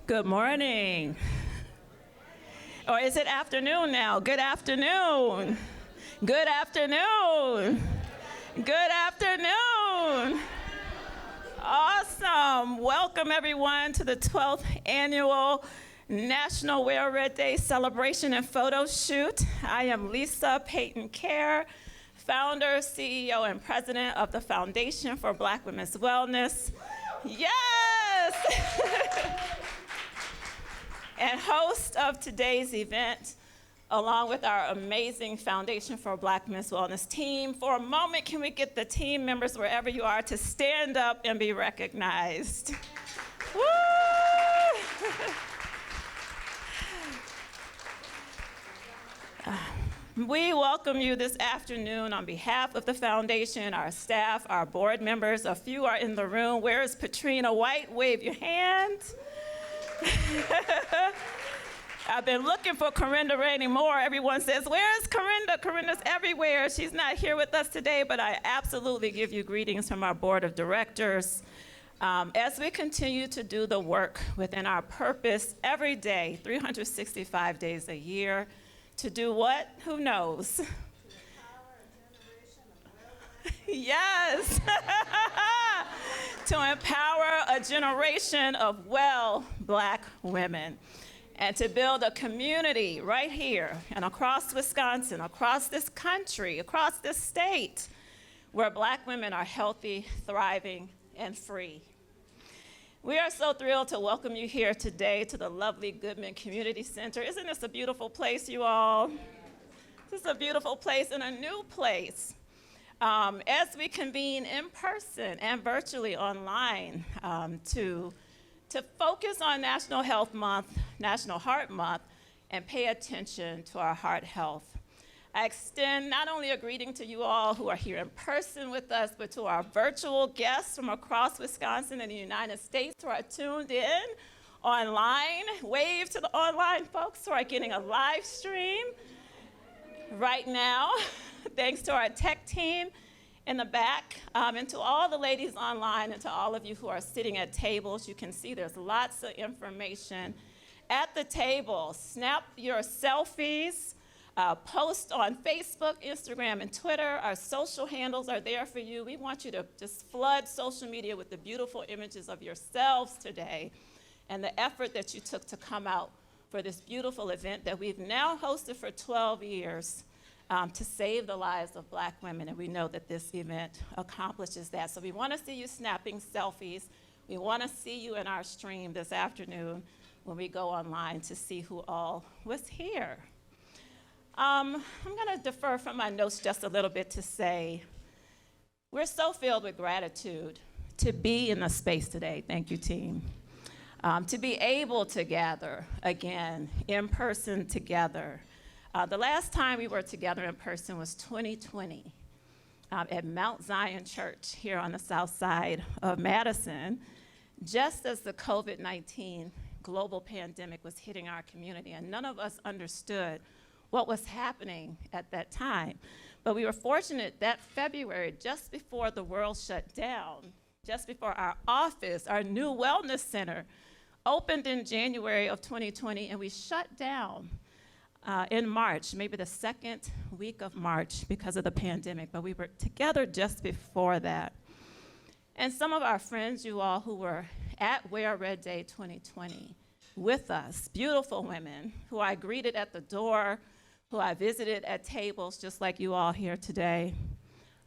Good morning. Or is it afternoon now? Good afternoon. Good afternoon. Good afternoon. Awesome. Welcome everyone to the 12th annual National Wear Red Day celebration and photo shoot. I am Lisa Payton Kerr, founder, CEO, and president of the Foundation for Black Women's Wellness. Yes! And host of today's event, along with our amazing Foundation for Black Women's Wellness team. For a moment, can we get the team members, wherever you are, to stand up and be recognized? Woo! We welcome you this afternoon on behalf of the Foundation, our staff, our board members. A few are in the room. Where is Patrina White? Wave your hand. I've been looking for Corinda Rainey Moore. Everyone says, where is Corinda? Corinda's everywhere. She's not here with us today, but I absolutely give you greetings from our board of directors. As we continue to do the work within our purpose every day, 365 days a year, to do what? Who knows? To empower a generation of yes! To empower a generation of well Black women, and to build a community right here and across Wisconsin, across this country, across this state, where Black women are healthy, thriving, and free. We are so thrilled to welcome you here today to the lovely Goodman Community Center. Isn't this a beautiful place, you all? This is a beautiful place and a new place. As we convene in person and virtually online to focus on National Health Month, National Heart Month, and pay attention to our heart health. I extend not only a greeting to you all who are here in person with us, but to our virtual guests from across Wisconsin and the United States who are tuned in online. Wave to the online folks who are getting a live stream right now. Thanks to our tech team in the back, and to all the ladies online, and to all of you who are sitting at tables. You can see there's lots of information at the table. Snap your selfies, post on Facebook, Instagram, and Twitter. Our social handles are there for you. We want you to just flood social media with the beautiful images of yourselves today and the effort that you took to come out for this beautiful event that we've now hosted for 12 years. To save the lives of Black women, and we know that this event accomplishes that. So we want to see you snapping selfies. We want to see you in our stream this afternoon when we go online to see who all was here. I'm going to defer from my notes just a little bit to say we're so filled with gratitude to be in the space today. Thank you, team. To be able to gather again in person together. The last time we were together in person was 2020 at Mount Zion Church here on the south side of Madison, just as the COVID-19 global pandemic was hitting our community, and none of us understood what was happening at that time. But we were fortunate that February, just before the world shut down, just before our office, our new wellness center, opened in January of 2020, and we shut down in March, maybe the second week of March because of the pandemic, but we were together just before that. And some of our friends, you all, who were at Wear Red Day 2020 with us, beautiful women who I greeted at the door, who I visited at tables just like you all here today,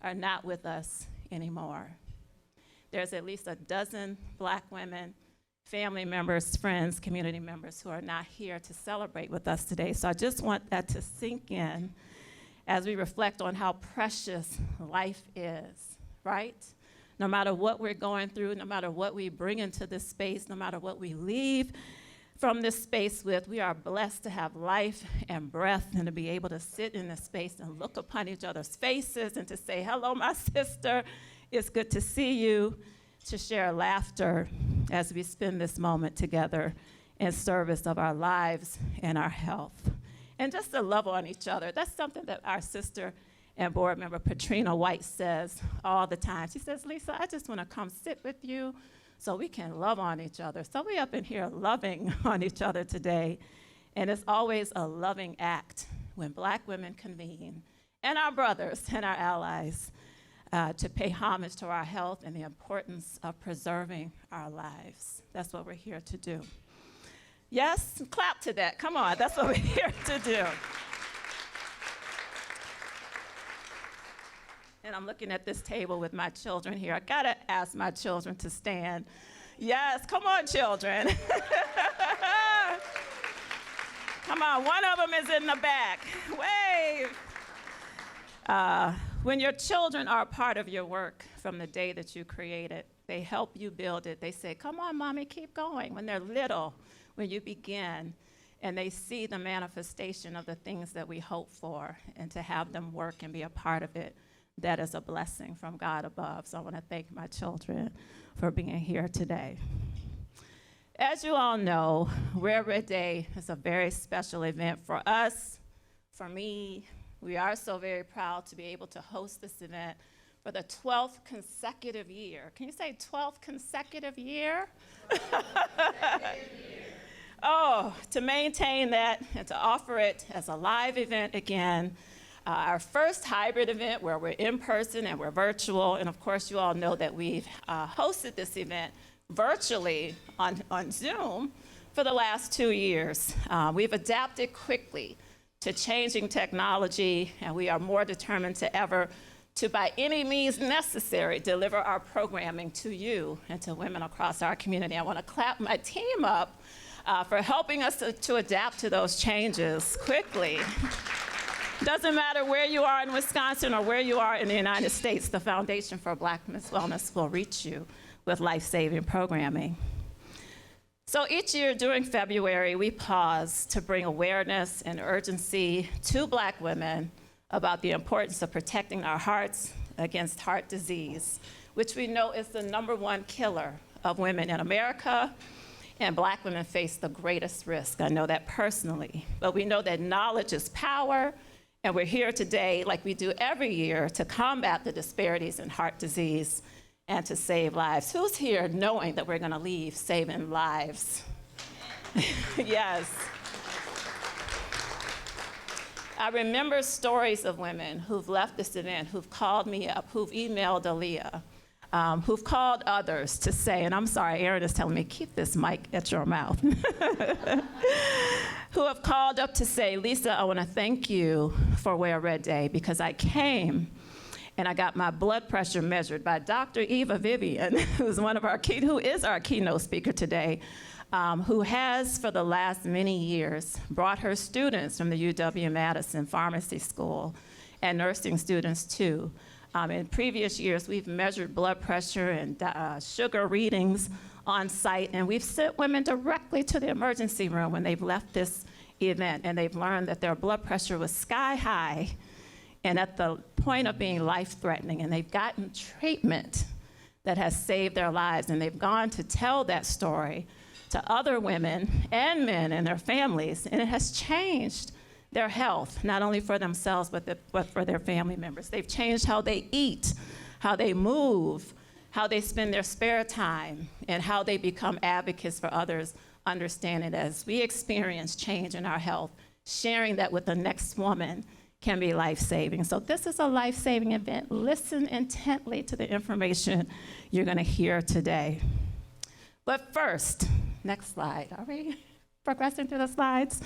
are not with us anymore. There's at least a dozen Black women, family members, friends, community members who are not here to celebrate with us today. So I just want that to sink in as we reflect on how precious life is, right? No matter what we're going through, no matter what we bring into this space, no matter what we leave from this space with, we are blessed to have life and breath and to be able to sit in this space and look upon each other's faces and to say, hello, my sister, it's good to see you, to share laughter as we spend this moment together in service of our lives and our health. And just to love on each other. That's something that our sister And board member Patrina White says all the time, she says, Lisa, I just want to come sit with you so we can love on each other. So we up in here loving on each other today. And it's always a loving act when Black women convene, and our brothers and our allies, to pay homage to our health and the importance of preserving our lives. That's what we're here to do. Yes, clap to that. Come on, that's what we're here to do. And I'm looking at this table with my children here. I gotta ask my children to stand. Yes, come on, children. Come on, one of them is in the back. Wave. When your children are a part of your work from the day that you create it, they help you build it. They say, come on, mommy, keep going. When they're little, when you begin, and they see the manifestation of the things that we hope for, and to have them work and be a part of it, that is a blessing from God above. So I want to thank my children for being here today. As you all know, Rare Red Day is a very special event for us, for me. We are so very proud to be able to host this event for the 12th consecutive year. Can you say 12th consecutive year? Oh, to maintain that and to offer it as a live event again. Our first hybrid event where we're in person and we're virtual. And of course, you all know that we've hosted this event virtually on Zoom for the last 2 years. We've adapted quickly to changing technology, and we are more determined than ever to, by any means necessary, deliver our programming to you and to women across our community. I want to clap my team up for helping us to adapt to those changes quickly. Doesn't matter where you are in Wisconsin or where you are in the United States, the Foundation for Black Men's Wellness will reach you with life-saving programming. So each year during February, we pause to bring awareness and urgency to Black women about the importance of protecting our hearts against heart disease, which we know is the #1 killer of women in America, and Black women face the greatest risk. I know that personally, but we know that knowledge is power, and we're here today, like we do every year, to combat the disparities in heart disease and to save lives. Who's here knowing that we're gonna leave saving lives? Yes. I remember stories of women who've left this event, who've called me up, who've emailed Alia, who've called others to say, and I'm sorry, Aaron is telling me, keep this mic at your mouth, who have called up to say, Lisa, I wanna thank you for Wear Red Day, because I came and I got my blood pressure measured by Dr. Eva Vivian, who is our keynote speaker today, who has for the last many years brought her students from the UW-Madison pharmacy school and nursing students too. In previous years, we've measured blood pressure and sugar readings on site, and we've sent women directly to the emergency room when they've left this event, and they've learned that their blood pressure was sky high and at the point of being life-threatening, and they've gotten treatment that has saved their lives, and they've gone to tell that story to other women and men and their families, and it has changed their health, not only for themselves, but for their family members. They've changed how they eat, how they move, how they spend their spare time, and how they become advocates for others, understanding that as we experience change in our health, sharing that with the next woman can be life-saving. So this is a life-saving event. Listen intently to the information you're gonna hear today. But first, next slide. Are we progressing through the slides?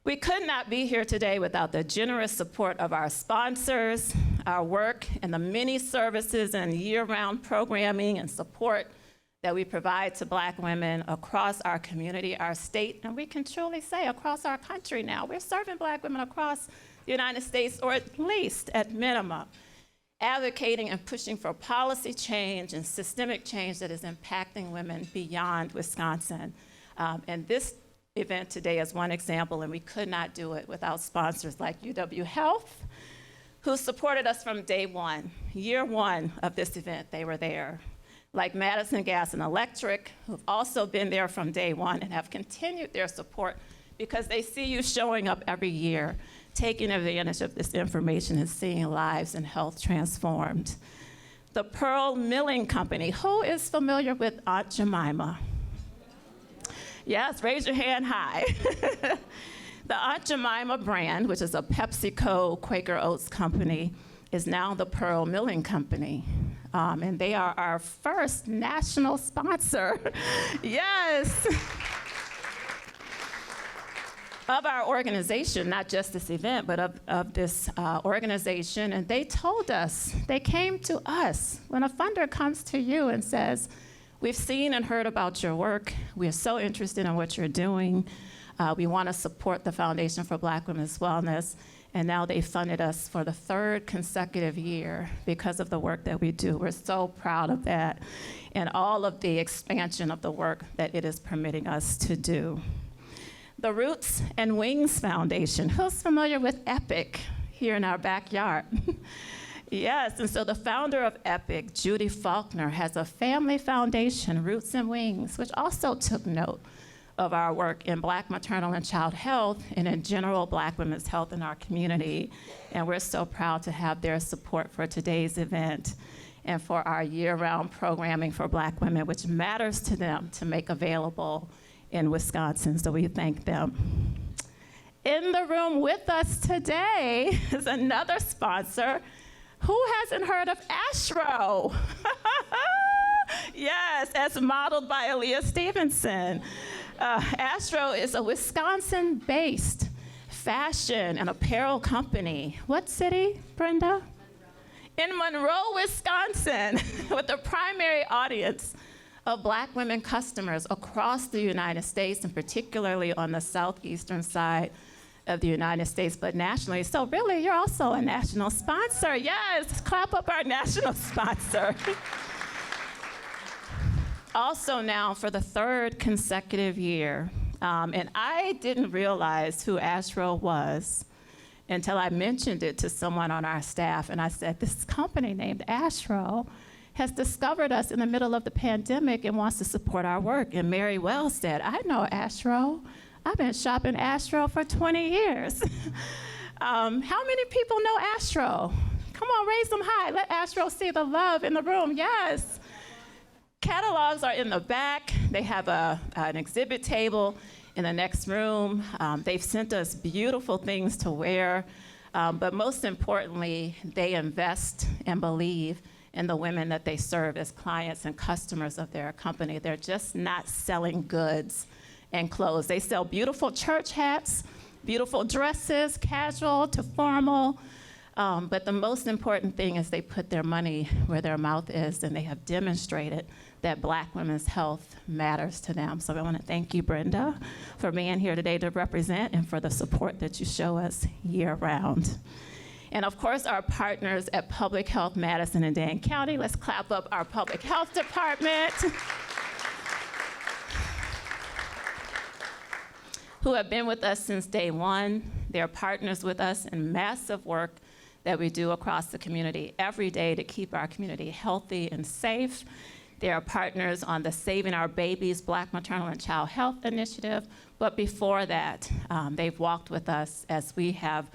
We could not be here today without the generous support of our sponsors, our work, and the many services and year-round programming and support that we provide to Black women across our community, our state, and we can truly say across our country now. We're serving Black women across the United States, or at least at minimum, advocating and pushing for policy change and systemic change that is impacting women beyond Wisconsin. And this event today is one example, and we could not do it without sponsors like UW Health, who supported us from day one. Year one of this event, they were there. Like Madison Gas and Electric, who've also been there from day one and have continued their support because they see you showing up every year. taking advantage of this information and seeing lives and health transformed. The Pearl Milling Company. Who is familiar with Aunt Jemima? Yes, raise your hand high. The Aunt Jemima brand, which is a PepsiCo Quaker Oats company, is now the Pearl Milling Company. And they are our first national sponsor. Yes. Of our organization, not just this event, but of this organization. And they told us, they came to us. When a funder comes to you and says, we've seen and heard about your work. We are so interested in what you're doing. We want to support the Foundation for Black Women's Wellness. And now they funded us for the 3rd consecutive year because of the work that we do. We're so proud of that and all of the expansion of the work that it is permitting us to do. The Roots and Wings Foundation. Who's familiar with EPIC here in our backyard? Yes, and so the founder of EPIC, Judy Faulkner, has a family foundation, Roots and Wings, which also took note of our work in Black maternal and child health and in general Black women's health in our community. And we're so proud to have their support for today's event and for our year-round programming for Black women, which matters to them to make available in Wisconsin, so we thank them. In the room with us today is another sponsor. Who hasn't heard of Astro? Yes, as modeled by Alia Stevenson. Astro is a Wisconsin-based fashion and apparel company. What city, Brenda? In Monroe, Wisconsin, with the primary audience of Black women customers across the United States, and particularly on the southeastern side of the United States, but nationally. So really, you're also a national sponsor. Yes, clap up our national sponsor. Also now for the 3rd consecutive year, and I didn't realize who Astro was until I mentioned it to someone on our staff, and I said, this company named Astro has discovered us in the middle of the pandemic and wants to support our work. And Mary Wells said, I know Astro. I've been shopping Astro for 20 years. How many people know Astro? Come on, raise them high. Let Astro see the love in the room. Yes. Catalogs are in the back. They have an exhibit table in the next room. They've sent us beautiful things to wear. But most importantly, they invest and believe in the women that they serve as clients and customers of their company. They're just not selling goods and clothes. They sell beautiful church hats, beautiful dresses, casual to formal. But the most important thing is they put their money where their mouth is, and they have demonstrated that Black women's health matters to them. So I want to thank you, Brenda, for being here today to represent and for the support that you show us year-round. And of course, our partners at Public Health Madison and Dane County. Let's clap up our Public Health Department, who have been with us since day one. They're partners with us in massive work that we do across the community every day to keep our community healthy and safe. They are partners on the Saving Our Babies Black Maternal and Child Health Initiative. But before that, they've walked with us as we have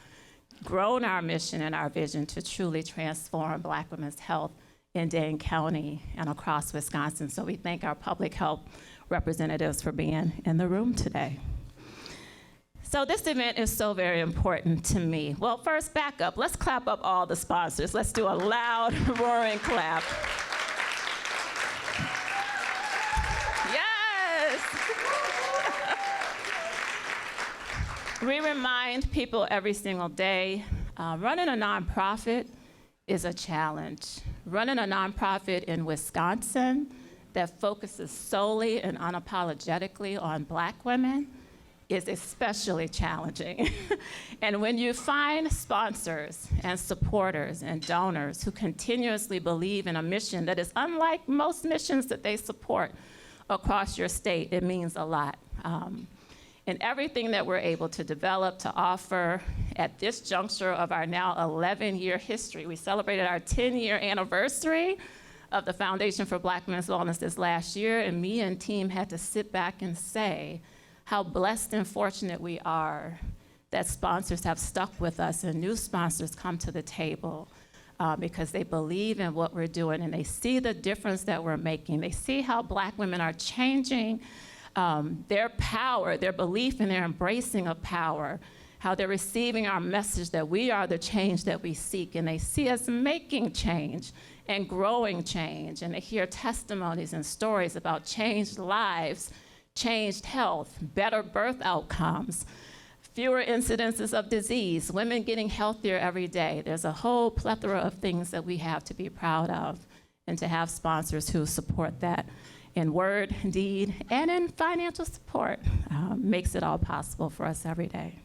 grown our mission and our vision to truly transform Black women's health in Dane County and across Wisconsin. So we thank our public health representatives for being in the room today. So this event is so very important to me. Well, first, back up. Let's clap up all the sponsors. Let's do a loud, roaring clap. Yes! We remind people every single day, running a nonprofit is a challenge. Running a nonprofit in Wisconsin that focuses solely and unapologetically on Black women is especially challenging. And when you find sponsors and supporters and donors who continuously believe in a mission that is unlike most missions that they support across your state, it means a lot. And everything that we're able to develop, to offer at this juncture of our now 11-year history, we celebrated our 10-year anniversary of the Foundation for Black Women's Wellness this last year, and me and team had to sit back and say how blessed and fortunate we are that sponsors have stuck with us and new sponsors come to the table because they believe in what we're doing and they see the difference that we're making. They see how Black women are changing their power, their belief in their embracing of power, how they're receiving our message that we are the change that we seek, and they see us making change and growing change, and they hear testimonies and stories about changed lives, changed health, better birth outcomes, fewer incidences of disease, women getting healthier every day. There's a whole plethora of things that we have to be proud of, and to have sponsors who support that in word, deed, and in financial support makes it all possible for us every day.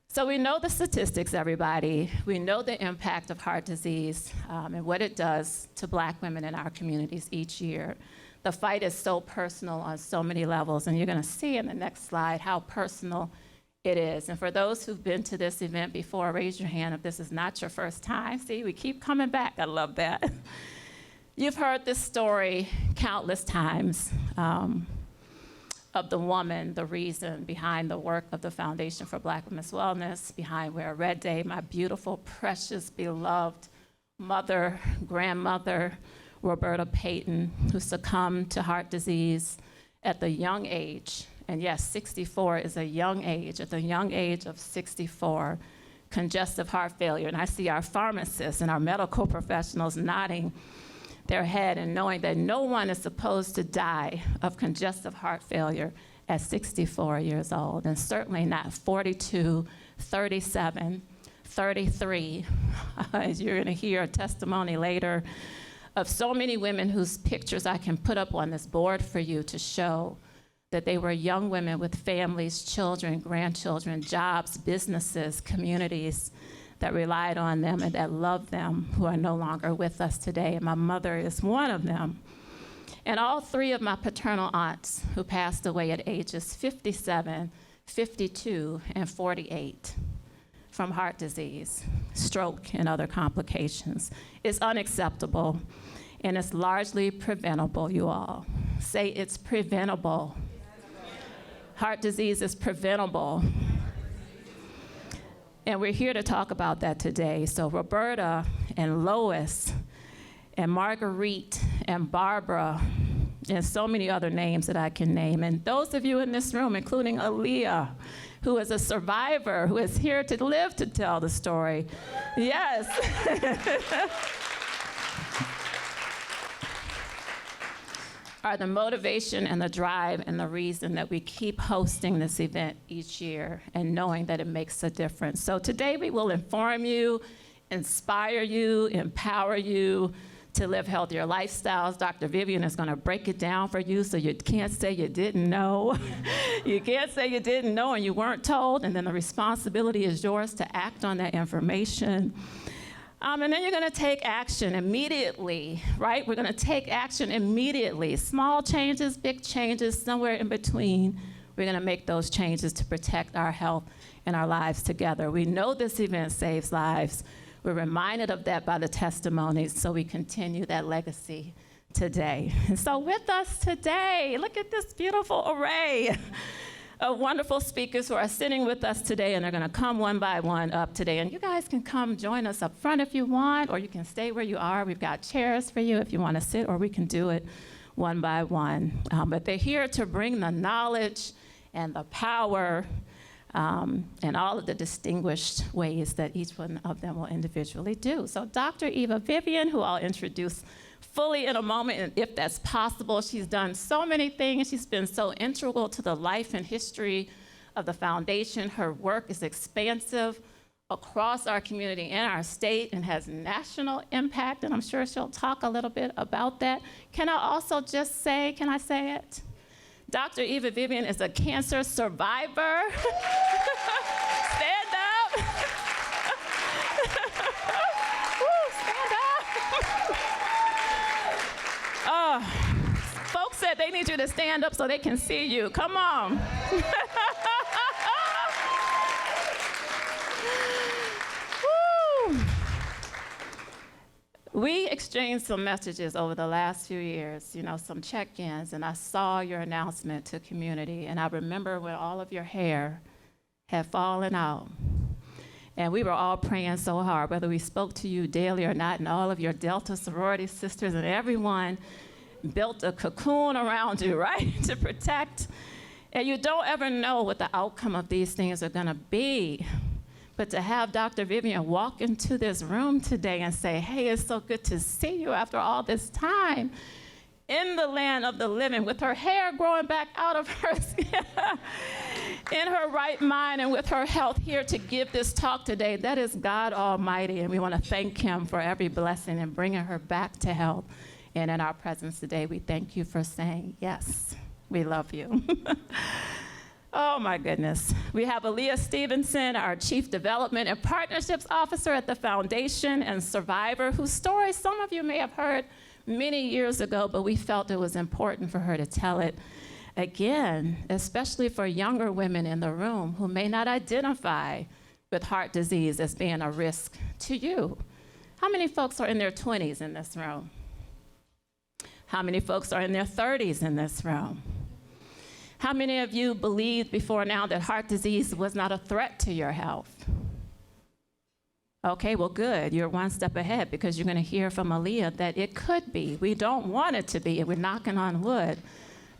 So we know the statistics, everybody. We know the impact of heart disease and what it does to Black women in our communities each year. The fight is so personal on so many levels, and you're gonna see in the next slide how personal it is. And for those who've been to this event before, raise your hand if this is not your first time. See, we keep coming back, I love that. You've heard this story countless times of the woman, the reason behind the work of the Foundation for Black Women's Wellness, behind Wear a Red Day, my beautiful, precious, beloved mother, grandmother, Roberta Payton, who succumbed to heart disease at the young age. And yes, 64 is a young age. At the young age of 64, congestive heart failure. And I see our pharmacists and our medical professionals nodding their head and knowing that no one is supposed to die of congestive heart failure at 64 years old, and certainly not 42, 37, 33. As you're gonna hear a testimony later of so many women whose pictures I can put up on this board for you to show that they were young women with families, children, grandchildren, jobs, businesses, communities that relied on them and that loved them, who are no longer with us today. And my mother is one of them. And all three of my paternal aunts who passed away at ages 57, 52, and 48 from heart disease, stroke, and other complications is unacceptable, and it's largely preventable, you all. Say it's preventable. Heart disease is preventable. And we're here to talk about that today. So Roberta and Lois and Marguerite and Barbara and so many other names that I can name. And those of you in this room, including Alia, who is a survivor, who is here to live to tell the story. Yes. Are the motivation and the drive and the reason that we keep hosting this event each year and knowing that it makes a difference. So today we will inform you, inspire you, empower you to live healthier lifestyles. Dr. Vivian is gonna break it down for you so you can't say you didn't know. You can't say you didn't know and you weren't told, and then the responsibility is yours to act on that information. And then you're gonna take action immediately, right? We're gonna take action immediately. Small changes, big changes, somewhere in between. We're gonna make those changes to protect our health and our lives together. We know this event saves lives. We're reminded of that by the testimonies, so we continue that legacy today. And so with us today, look at this beautiful array of wonderful speakers who are sitting with us today, and they're gonna come one by one up today. And you guys can come join us up front if you want, or you can stay where you are. We've got chairs for you if you wanna sit, or we can do it one by one. But they're here to bring the knowledge and the power and all of the distinguished ways that each one of them will individually do. So Dr. Eva Vivian, who I'll introduce fully in a moment, and if that's possible. She's done so many things. She's been so integral to the life and history of the foundation. Her work is expansive across our community and our state and has national impact, and I'm sure she'll talk a little bit about that. Can I also just say, can I say it? Dr. Eva Vivian is a cancer survivor. Stand up. Woo, stand up. Folks said they need you to stand up so they can see you. Come on. Woo. We exchanged some messages over the last few years, you know, some check-ins, and I saw your announcement to community, and I remember when all of your hair had fallen out. And we were all praying so hard, whether we spoke to you daily or not, and all of your Delta sorority sisters and everyone built a cocoon around you, right, to protect. And you don't ever know what the outcome of these things are gonna be. But to have Dr. Vivian walk into this room today and say, hey, it's so good to see you after all this time in the land of the living, with her hair growing back out of her skin, in her right mind and with her health, here to give this talk today, that is God Almighty, and we want to thank him for every blessing and bringing her back to health. And in our presence today, we thank you for saying, yes, we love you. Oh my goodness. We have Alia Stevenson, our Chief Development and Partnerships Officer at the Foundation and survivor, whose story some of you may have heard many years ago, but we felt it was important for her to tell it again, especially for younger women in the room who may not identify with heart disease as being a risk to you. How many folks are in their 20s in this room? How many folks are in their 30s in this room? How many of you believed before now that heart disease was not a threat to your health? Okay, well, good. You're one step ahead, because you're going to hear from Alia that it could be. We don't want it to be, and we're knocking on wood.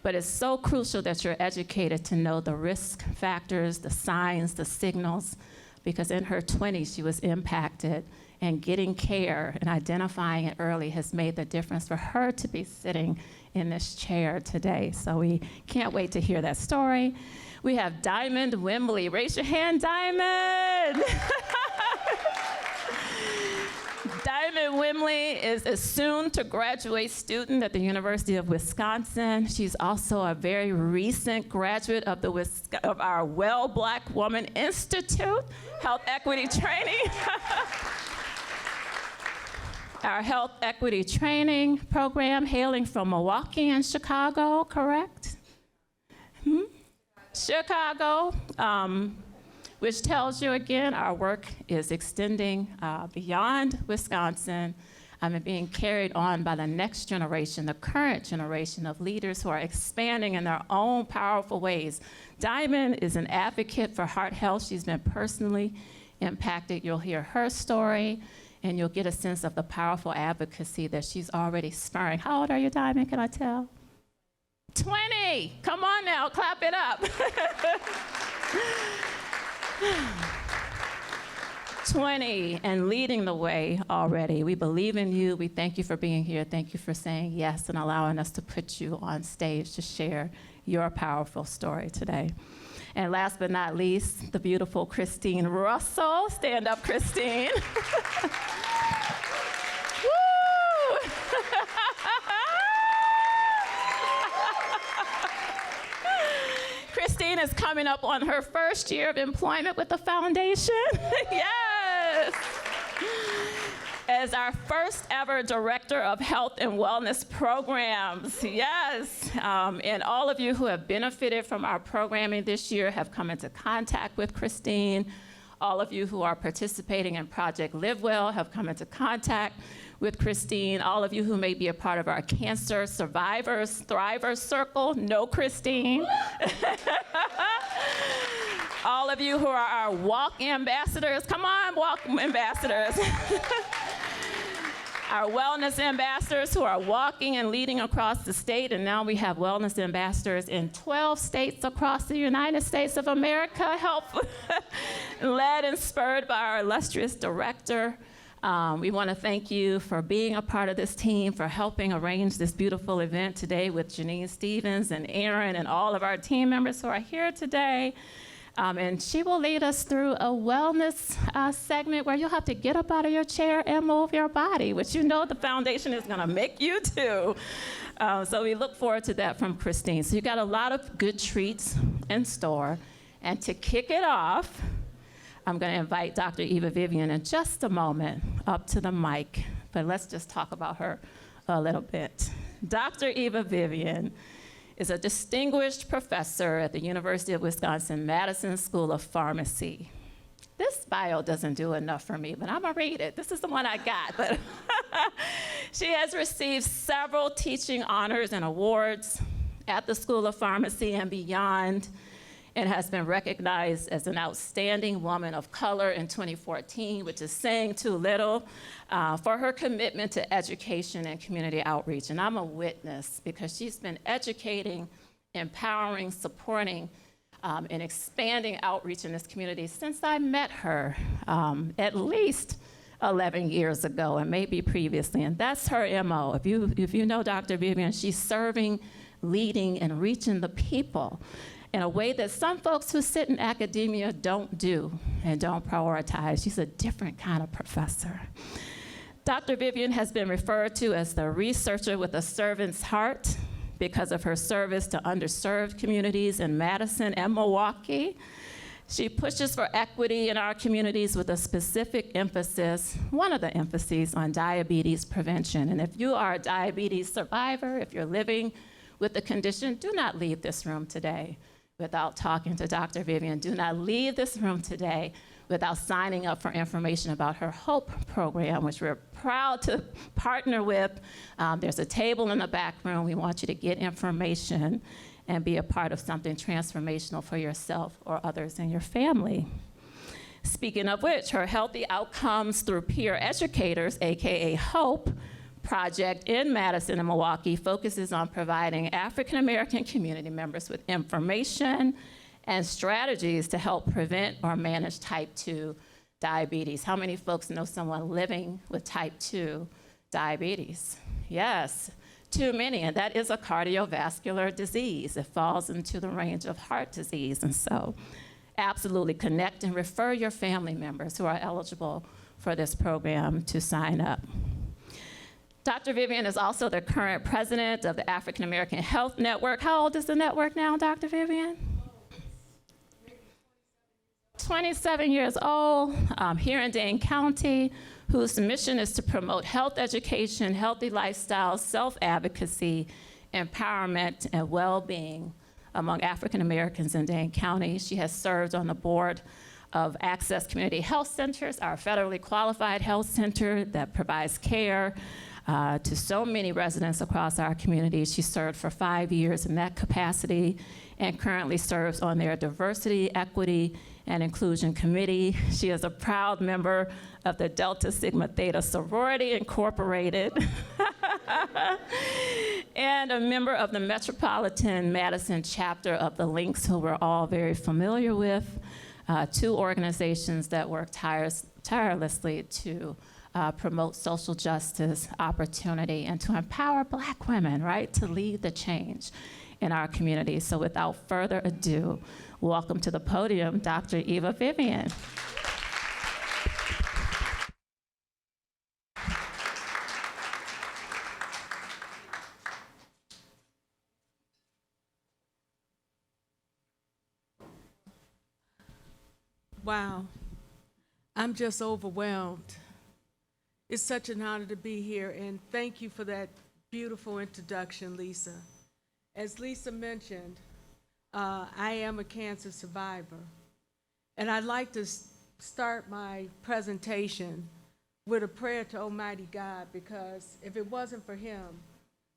But it's so crucial that you're educated to know the risk factors, the signs, the signals, because in her 20s, she was impacted, and getting care and identifying it early has made the difference for her to be sitting in this chair today. So we can't wait to hear that story. We have Diamond Wimbley. Raise your hand, Diamond. Diamond Wimbley is a soon-to-graduate student at the University of Wisconsin. She's also a very recent graduate of our Well Black Woman Institute Health Equity Training. Our Health Equity Training program, hailing from Milwaukee and Chicago, correct? Chicago, which tells you again, our work is extending beyond Wisconsin and being carried on by the next generation, the current generation of leaders who are expanding in their own powerful ways. Diamond is an advocate for heart health. She's been personally impacted. You'll hear her story, and you'll get a sense of the powerful advocacy that she's already spurring. How old are you, Diamond, can I tell? 20, come on now, clap it up. 20, and leading the way already. We believe in you. We thank you for being here. Thank you for saying yes and allowing us to put you on stage to share your powerful story today. And last but not least, the beautiful Christine Russell. Stand up, Christine. Woo! Christine is coming up on her first year of employment with the foundation. Yes. As our first ever Director of Health and Wellness Programs. Yes. And all of you who have benefited from our programming this year have come into contact with Christine. All of you who are participating in Project Live Well have come into contact with Christine. All of you who may be a part of our Cancer Survivors Thrivers Circle, know Christine. All of you who are our Walk Ambassadors, come on, Walk Ambassadors. Our wellness ambassadors who are walking and leading across the state, and now we have wellness ambassadors in 12 states across the United States of America, led and spurred by our illustrious director. We want to thank you for being a part of this team, for helping arrange this beautiful event today with Janine Stevens and Aaron and all of our team members who are here today. And she will lead us through a wellness segment where you'll have to get up out of your chair and move your body, which you know the foundation is going to make you do. So we look forward to that from Christine. So you got a lot of good treats in store. And to kick it off, I'm going to invite Dr. Eva Vivian in just a moment up to the mic. But let's just talk about her a little bit. Dr. Eva Vivian is a distinguished professor at the University of Wisconsin-Madison School of Pharmacy. This bio doesn't do enough for me, but I'm gonna read it. This is the one I got. But she has received several teaching honors and awards at the School of Pharmacy and beyond. and has been recognized as an outstanding woman of color in 2014, which is saying too little, for her commitment to education and community outreach. And I'm a witness because she's been educating, empowering, supporting, and expanding outreach in this community since I met her at least 11 years ago, and maybe previously, and that's her MO. If you know Dr. Vivian, she's serving, leading, and reaching the people in a way that some folks who sit in academia don't do and don't prioritize. She's a different kind of professor. Dr. Vivian has been referred to as the researcher with a servant's heart because of her service to underserved communities in Madison and Milwaukee. She pushes for equity in our communities with a specific emphasis, one of the emphases, on diabetes prevention. And if you are a diabetes survivor, if you're living with the condition, do not leave this room today without talking to Dr. Vivian. Do not leave this room today without signing up for information about her HOPE program, which we're proud to partner with. There's a table in the back room. We want you to get information and be a part of something transformational for yourself or others in your family. Speaking of which, her Healthy Outcomes Through Peer Educators, AKA HOPE, project in Madison and Milwaukee focuses on providing African American community members with information and strategies to help prevent or manage type 2 diabetes. How many folks know someone living with type 2 diabetes? Yes, too many, and that is a cardiovascular disease. It falls into the range of heart disease, and so absolutely connect and refer your family members who are eligible for this program to sign up. Dr. Vivian is also the current president of the African American Health Network. How old is the network now, Dr. Vivian? 27 years old, here in Dane County, whose mission is to promote health education, healthy lifestyles, self-advocacy, empowerment, and well-being among African Americans in Dane County. She has served on the board of Access Community Health Centers, our federally qualified health center that provides care to so many residents across our community. She served for 5 years in that capacity and currently serves on their Diversity, Equity, and Inclusion Committee. She is a proud member of the Delta Sigma Theta Sorority Incorporated and a member of the Metropolitan Madison chapter of the Links, who we're all very familiar with, two organizations that work tirelessly to promote social justice, opportunity, and to empower Black women, right, to lead the change in our community. So without further ado, welcome to the podium, Dr. Eva Vivian. Wow, I'm just overwhelmed. It's such an honor to be here, and thank you for that beautiful introduction, Lisa. As Lisa mentioned, I am a cancer survivor, and I'd like to start my presentation with a prayer to Almighty God, because if it wasn't for Him,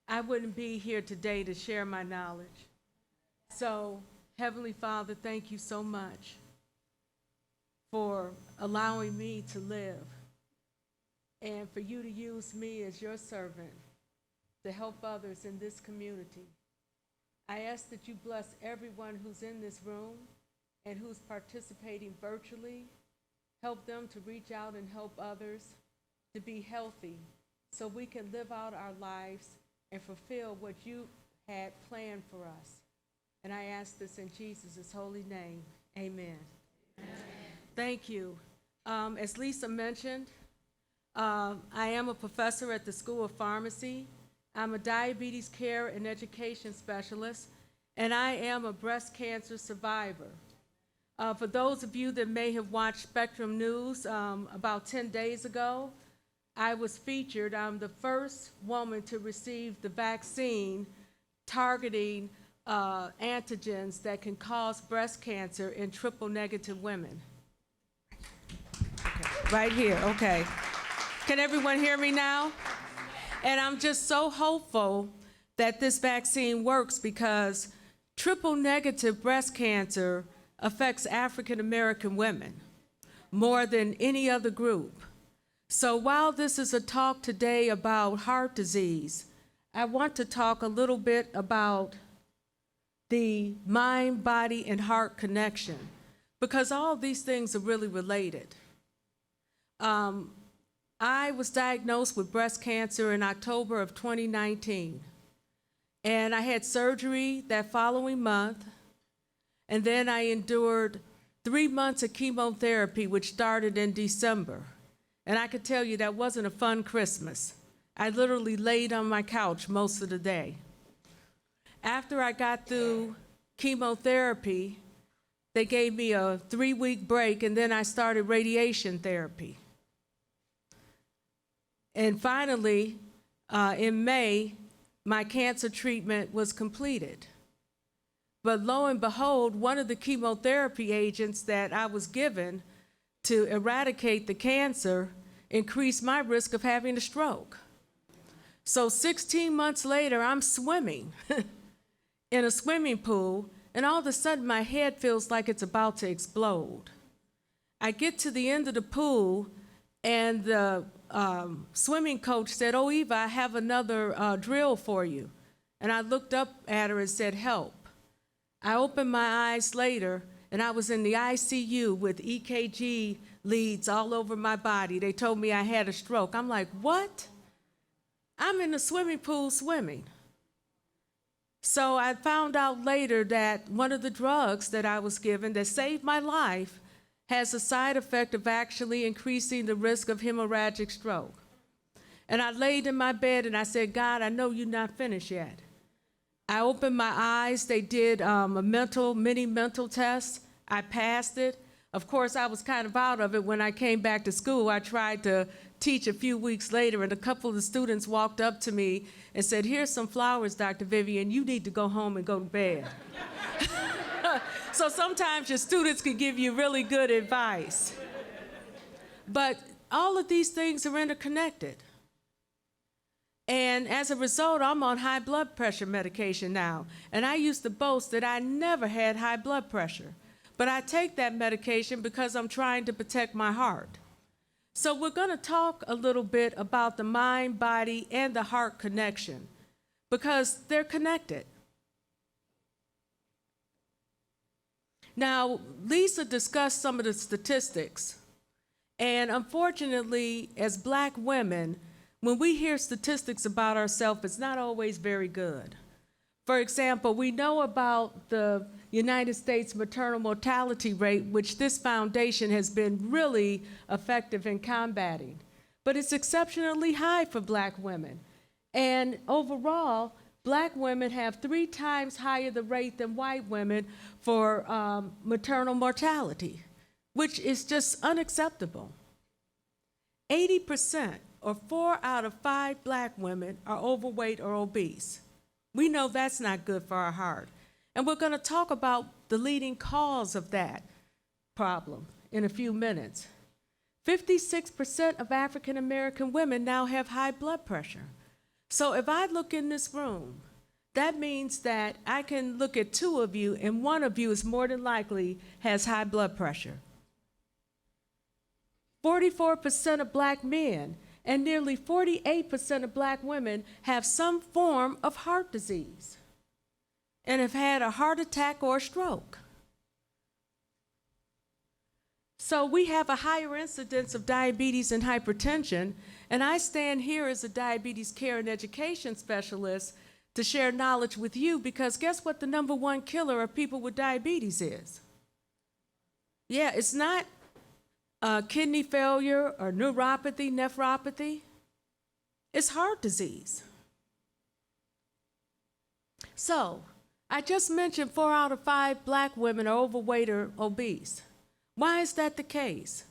I wouldn't be here today to share my knowledge. So, Heavenly Father, thank you so much for allowing me to live and for you to use me as your servant to help others in this community. I ask that you bless everyone who's in this room and who's participating virtually. Help them to reach out and help others to be healthy so we can live out our lives and fulfill what you had planned for us. And I ask this in Jesus' holy name. Amen. Amen. Thank you. As Lisa mentioned, I am a professor at the School of Pharmacy. I'm a diabetes care and education specialist, and I am a breast cancer survivor. For those of you that may have watched Spectrum News about 10 days ago, I was featured. I'm the first woman to receive the vaccine targeting antigens that can cause breast cancer in triple-negative women. Okay. Right here, okay. Can everyone hear me now? And I'm just so hopeful that this vaccine works, because triple-negative breast cancer affects African American women more than any other group. So while this is a talk today about heart disease, I want to talk a little bit about the mind, body, and heart connection, because all of these things are really related. I was diagnosed with breast cancer in October of 2019, and I had surgery that following month, and then I endured 3 months of chemotherapy, which started in December. And I could tell you that wasn't a fun Christmas. I literally laid on my couch most of the day. After I got through chemotherapy, they gave me a 3-week break, and then I started radiation therapy. And finally, in May, my cancer treatment was completed. But lo and behold, one of the chemotherapy agents that I was given to eradicate the cancer increased my risk of having a stroke. So 16 months later, I'm swimming in a swimming pool, and all of a sudden my head feels like it's about to explode. I get to the end of the pool, and the swimming coach said, "Oh, Eva, I have another drill for you." And I looked up at her and said, "Help." I opened my eyes later, and I was in the ICU with EKG leads all over my body. They told me I had a stroke. I'm like, what? I'm in the swimming pool swimming. So I found out later that one of the drugs that I was given that saved my life has a side effect of actually increasing the risk of hemorrhagic stroke. And I laid in my bed and I said, "God, I know you're not finished yet." I opened my eyes. They did a mini mental test. I passed it. Of course, I was kind of out of it when I came back to school. I tried to teach a few weeks later, and a couple of the students walked up to me and said, "Here's some flowers, Dr. Vivian. You need to go home and go to bed." So sometimes your students can give you really good advice. But all of these things are interconnected. And as a result, I'm on high blood pressure medication now. And I used to boast that I never had high blood pressure. But I take that medication because I'm trying to protect my heart. So we're going to talk a little bit about the mind, body, and the heart connection, because they're connected. Now, Lisa discussed some of the statistics. And unfortunately, as Black women, when we hear statistics about ourselves, it's not always very good. For example, we know about the United States maternal mortality rate, which this foundation has been really effective in combating. But it's exceptionally high for Black women. And overall, Black women have 3 times higher the rate than white women for maternal mortality, which is just unacceptable. 80%, or 4 out of 5 Black women, are overweight or obese. We know that's not good for our heart. And we're going to talk about the leading cause of that problem in a few minutes. 56% of African American women now have high blood pressure. So if I look in this room, that means that I can look at 2 of you, and 1 of you is more than likely has high blood pressure. 44% of Black men and nearly 48% of Black women have some form of heart disease and have had a heart attack or a stroke. So we have a higher incidence of diabetes and hypertension, and I stand here as a diabetes care and education specialist to share knowledge with you, because guess what the #1 killer of people with diabetes is? Yeah, it's not kidney failure or neuropathy, nephropathy. It's heart disease. So, I just mentioned 4 out of 5 Black women are overweight or obese. Why is that the case?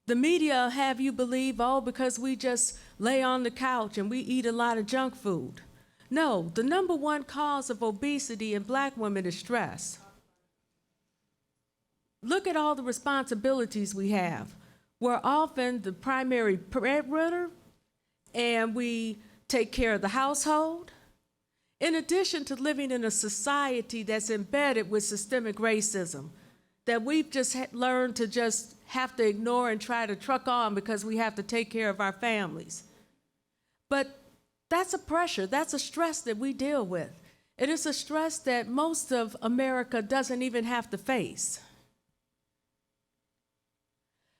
The media have you believe, oh, because we just lay on the couch and we eat a lot of junk food. No, the #1 cause of obesity in Black women is stress. Look at all the responsibilities we have. We're often the primary breadwinner, and we take care of the household, In addition to living in a society that's embedded with systemic racism, that we've just learned to just have to ignore and try to truck on because we have to take care of our families. But that's a pressure, that's a stress that we deal with. It is a stress that most of America doesn't even have to face.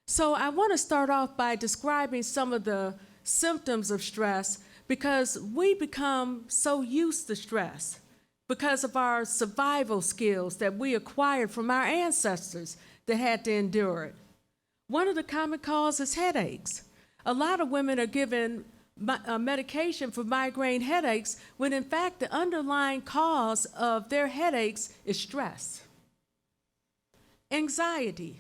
So I want to start off by describing some of the symptoms of stress, because we become so used to stress because of our survival skills that we acquired from our ancestors that had to endure it. One of the common causes is headaches. A lot of women are given medication for migraine headaches when in fact the underlying cause of their headaches is stress. Anxiety.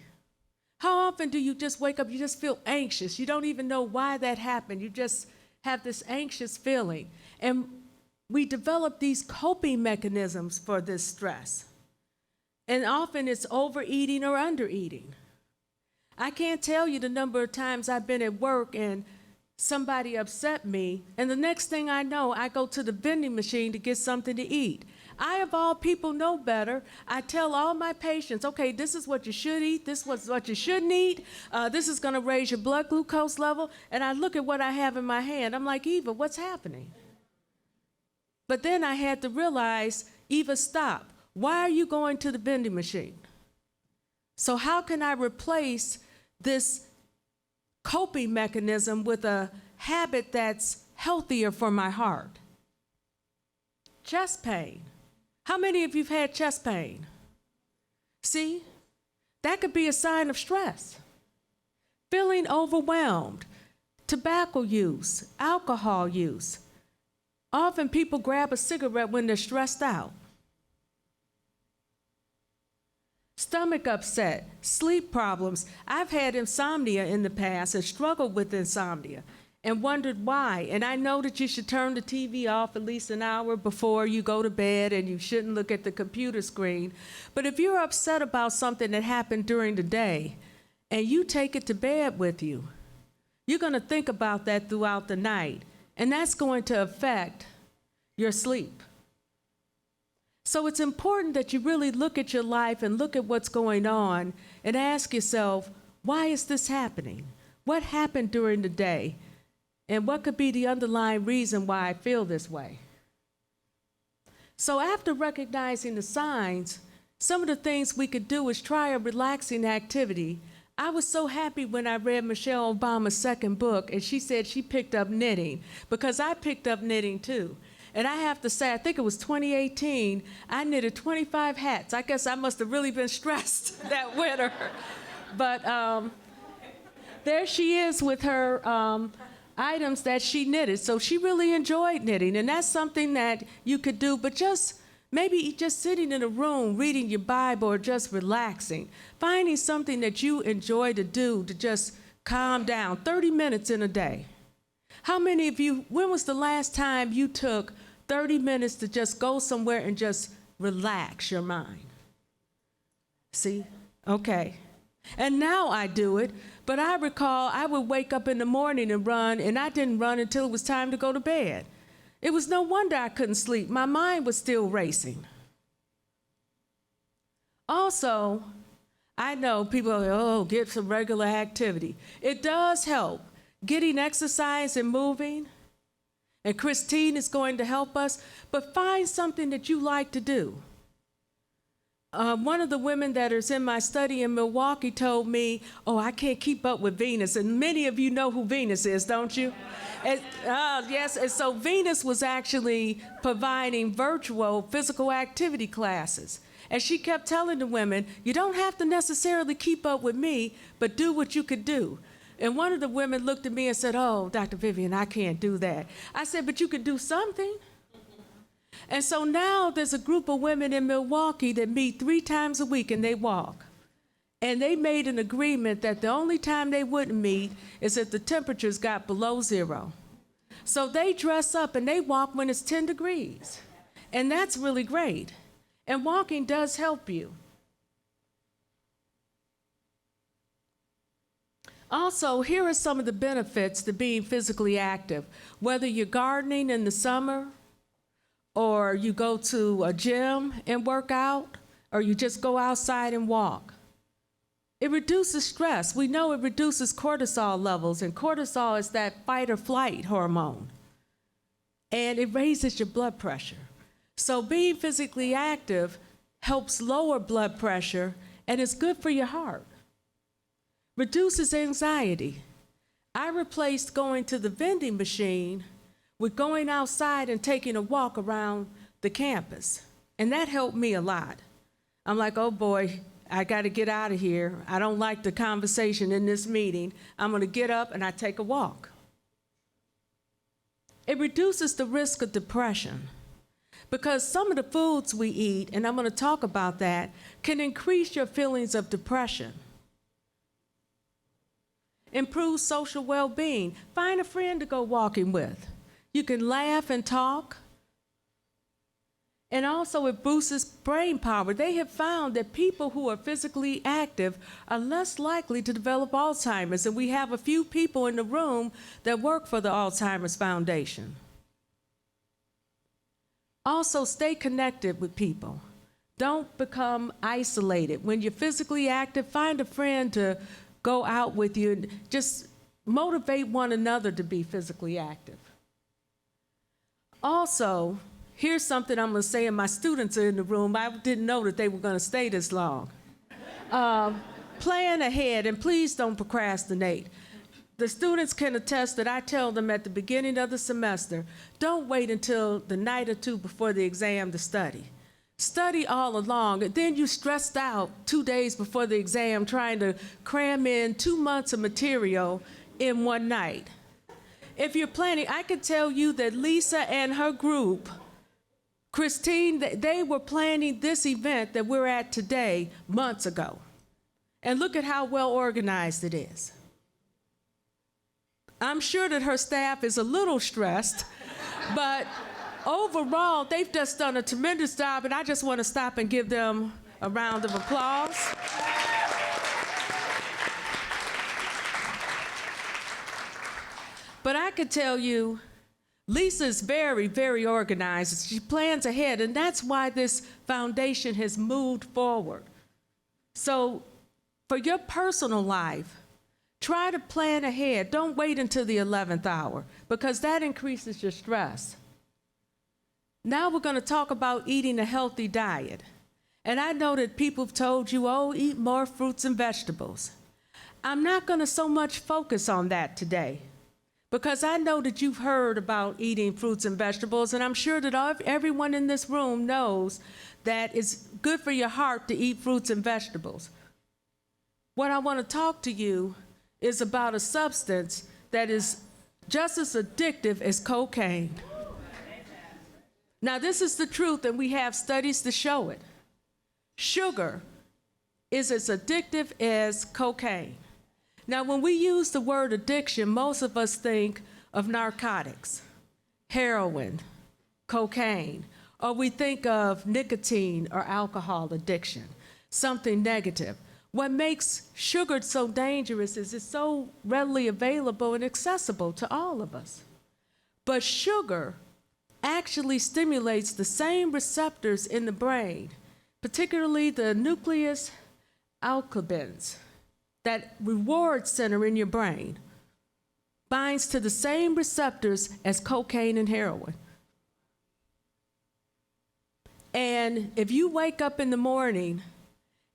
How often do you just wake up, you just feel anxious? You don't even know why that happened. You just have this anxious feeling. And we develop these coping mechanisms for this stress. And often it's overeating or undereating. I can't tell you the number of times I've been at work and somebody upset me, and the next thing I know, I go to the vending machine to get something to eat. I, of all people, know better. I tell all my patients, okay, this is what you should eat, this is what you shouldn't eat, this is gonna raise your blood glucose level, and I look at what I have in my hand. I'm like, Eva, what's happening? But then I had to realize, Eva, stop. Why are you going to the vending machine? So how can I replace this coping mechanism with a habit that's healthier for my heart? Chest pain. How many of you have had chest pain? See, that could be a sign of stress. Feeling overwhelmed, tobacco use, alcohol use. Often people grab a cigarette when they're stressed out. Stomach upset, sleep problems. I've had insomnia in the past and struggled with insomnia and wondered why. And I know that you should turn the TV off at least an hour before you go to bed, and you shouldn't look at the computer screen. But if you're upset about something that happened during the day and you take it to bed with you, you're going to think about that throughout the night, and that's going to affect your sleep. So it's important that you really look at your life and look at what's going on and ask yourself, why is this happening? What happened during the day? And what could be the underlying reason why I feel this way? So after recognizing the signs, some of the things we could do is try a relaxing activity. I was so happy when I read Michelle Obama's second book, and she said she picked up knitting, because I picked up knitting too. And I have to say, I think it was 2018, I knitted 25 hats. I guess I must have really been stressed that winter. But there she is with her items that she knitted. So she really enjoyed knitting, and that's something that you could do, but maybe just sitting in a room, reading your Bible, or just relaxing, finding something that you enjoy to do to just calm down, 30 minutes in a day. How many of you, when was the last time you took 30 minutes to just go somewhere and just relax your mind? See? Okay. And now I do it, but I recall I would wake up in the morning and run, and I didn't run until it was time to go to bed. It was no wonder I couldn't sleep. My mind was still racing. Also, I know people are, oh, get some regular activity. It does help. Getting exercise and moving, and Christine is going to help us, but find something that you like to do. One of the women that is in my study in Milwaukee told me, oh, I can't keep up with Venus, and many of you know who Venus is, don't you? And, yes, and so Venus was actually providing virtual physical activity classes. And she kept telling the women, you don't have to necessarily keep up with me, but do what you could do. And one of the women looked at me and said, oh, Dr. Vivian, I can't do that. I said, but you could do something. And so now there's a group of women in Milwaukee that meet 3 times a week and they walk. And they made an agreement that the only time they wouldn't meet is if the temperatures got below 0. So they dress up and they walk when it's 10 degrees. And that's really great. And walking does help you. Also, here are some of the benefits to being physically active. Whether you're gardening in the summer, or you go to a gym and work out, or you just go outside and walk. It reduces stress. We know it reduces cortisol levels, and cortisol is that fight or flight hormone. And it raises your blood pressure. So being physically active helps lower blood pressure and is good for your heart. Reduces anxiety. I replaced going to the vending machine with going outside and taking a walk around the campus. And that helped me a lot. I'm like, oh boy, I got to get out of here. I don't like the conversation in this meeting. I'm going to get up and I take a walk. It reduces the risk of depression because some of the foods we eat, and I'm going to talk about that, can increase your feelings of depression. Improve social well-being. Find a friend to go walking with. You can laugh and talk. And also it boosts brain power. They have found that people who are physically active are less likely to develop Alzheimer's. And we have a few people in the room that work for the Alzheimer's Foundation. Also, stay connected with people. Don't become isolated. When you're physically active, find a friend to go out with you and just motivate one another to be physically active. Also, here's something I'm going to say, and my students are in the room. I didn't know that they were going to stay this long. Plan ahead, and please don't procrastinate. The students can attest that I tell them at the beginning of the semester, don't wait until the night or two before the exam to study. Study all along, and then you're stressed out 2 days before the exam trying to cram in 2 months of material in one night. If you're planning, I can tell you that Lisa and her group, Christine, they were planning this event that we're at today months ago. And look at how well organized it is. I'm sure that her staff is a little stressed, but overall, they've just done a tremendous job, and I just want to stop and give them a round of applause. But I can tell you, Lisa's very, very organized. She plans ahead, and that's why this foundation has moved forward. So for your personal life, try to plan ahead. Don't wait until the 11th hour, because that increases your stress. Now we're going to talk about eating a healthy diet. And I know that people have told you, oh, eat more fruits and vegetables. I'm not going to so much focus on that today, because I know that you've heard about eating fruits and vegetables, and I'm sure that everyone in this room knows that it's good for your heart to eat fruits and vegetables. What I want to talk to you is about a substance that is just as addictive as cocaine. Now, this is the truth, and we have studies to show it. Sugar is as addictive as cocaine. Now, when we use the word addiction, most of us think of narcotics, heroin, cocaine, or we think of nicotine or alcohol addiction, something negative. What makes sugar so dangerous is it's so readily available and accessible to all of us. But sugar actually stimulates the same receptors in the brain, particularly the nucleus accumbens. That reward center in your brain binds to the same receptors as cocaine and heroin. And if you wake up in the morning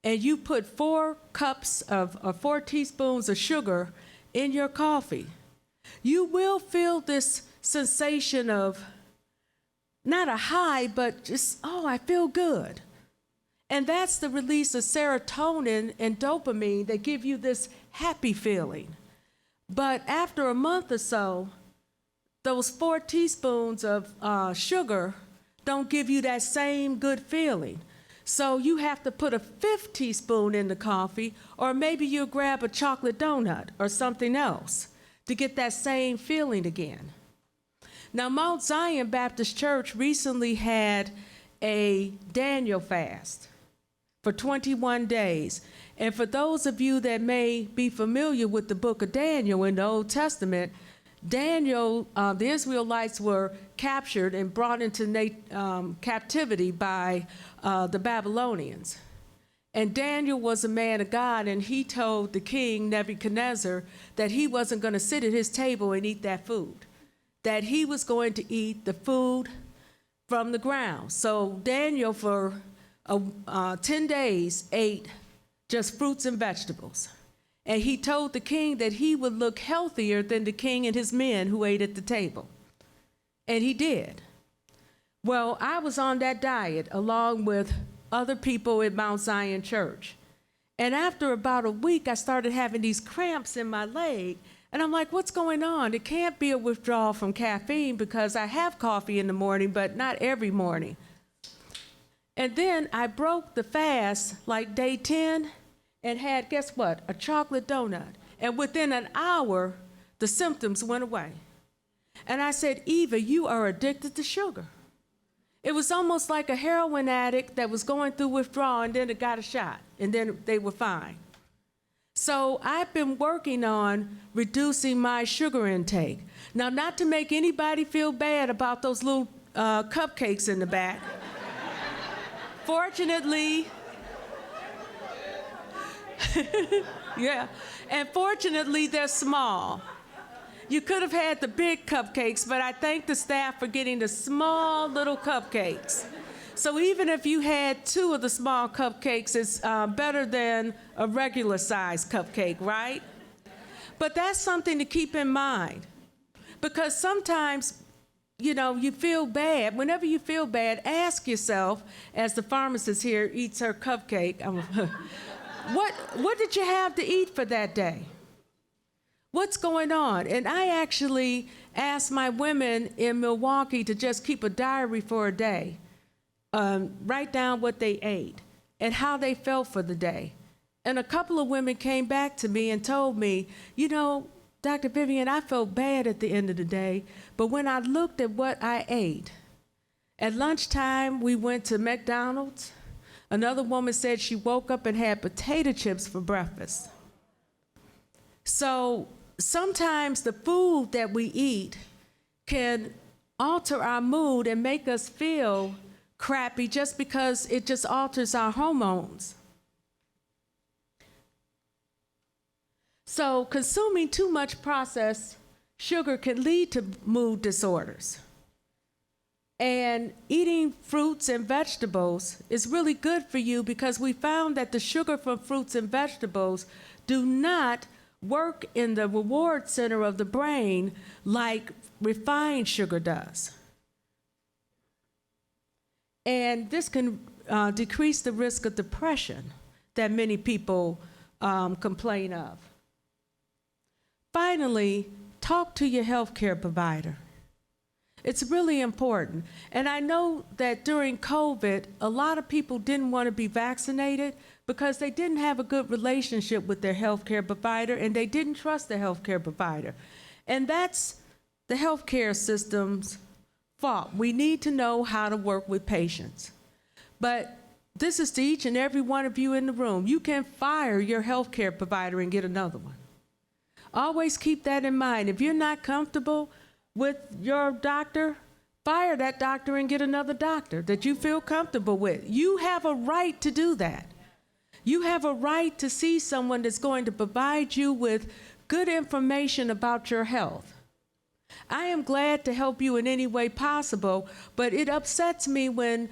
and you put 4 teaspoons of sugar in your coffee, you will feel this sensation of not a high, but just, oh, I feel good. And that's the release of serotonin and dopamine that give you this happy feeling. But after a month or so, those 4 teaspoons of sugar don't give you that same good feeling. So you have to put a 5th teaspoon in the coffee, or maybe you'll grab a chocolate donut or something else to get that same feeling again. Now, Mount Zion Baptist Church recently had a Daniel fast for 21 days. And for those of you that may be familiar with the book of Daniel in the Old Testament, Daniel, the Israelites were captured and brought into captivity by the Babylonians. And Daniel was a man of God, and he told the king, Nebuchadnezzar, that he wasn't going to sit at his table and eat that food, that he was going to eat the food from the ground. So Daniel, for 10 days, ate just fruits and vegetables. And he told the king that he would look healthier than the king and his men who ate at the table. And he did. Well, I was on that diet along with other people at Mount Zion Church. And after about a week, I started having these cramps in my leg. And I'm like, what's going on? It can't be a withdrawal from caffeine because I have coffee in the morning, but not every morning. And then I broke the fast like day 10 and had, guess what, a chocolate donut. And within an hour, the symptoms went away. And I said, Eva, you are addicted to sugar. It was almost like a heroin addict that was going through withdrawal and then it got a shot and then they were fine. So I've been working on reducing my sugar intake. Now, not to make anybody feel bad about those little cupcakes in the back. Fortunately, yeah, and fortunately they're small. You could have had the big cupcakes, but I thank the staff for getting the small little cupcakes. So even if you had 2 of the small cupcakes, it's better than a regular size cupcake, right? But that's something to keep in mind, because sometimes, you know, you feel bad. Whenever you feel bad, ask yourself, as the pharmacist here eats her cupcake, what did you have to eat for that day? What's going on? And I actually asked my women in Milwaukee to just keep a diary for a day, write down what they ate and how they felt for the day. And a couple of women came back to me and told me, you know, Dr. Vivian, I felt bad at the end of the day, but when I looked at what I ate, at lunchtime we went to McDonald's. Another woman said she woke up and had potato chips for breakfast. So sometimes the food that we eat can alter our mood and make us feel crappy just because it just alters our hormones. So consuming too much processed sugar can lead to mood disorders. And eating fruits and vegetables is really good for you because we found that the sugar from fruits and vegetables do not work in the reward center of the brain like refined sugar does. And this can decrease the risk of depression that many people complain of. Finally, talk to your healthcare provider. It's really important. And I know that during COVID, a lot of people didn't want to be vaccinated because they didn't have a good relationship with their healthcare provider and they didn't trust their healthcare provider. And that's the healthcare system's fault. We need to know how to work with patients. But this is to each and every one of you in the room. You can fire your healthcare provider and get another one. Always keep that in mind. If you're not comfortable with your doctor, fire that doctor and get another doctor that you feel comfortable with. You have a right to do that. You have a right to see someone that's going to provide you with good information about your health. I am glad to help you in any way possible, but it upsets me when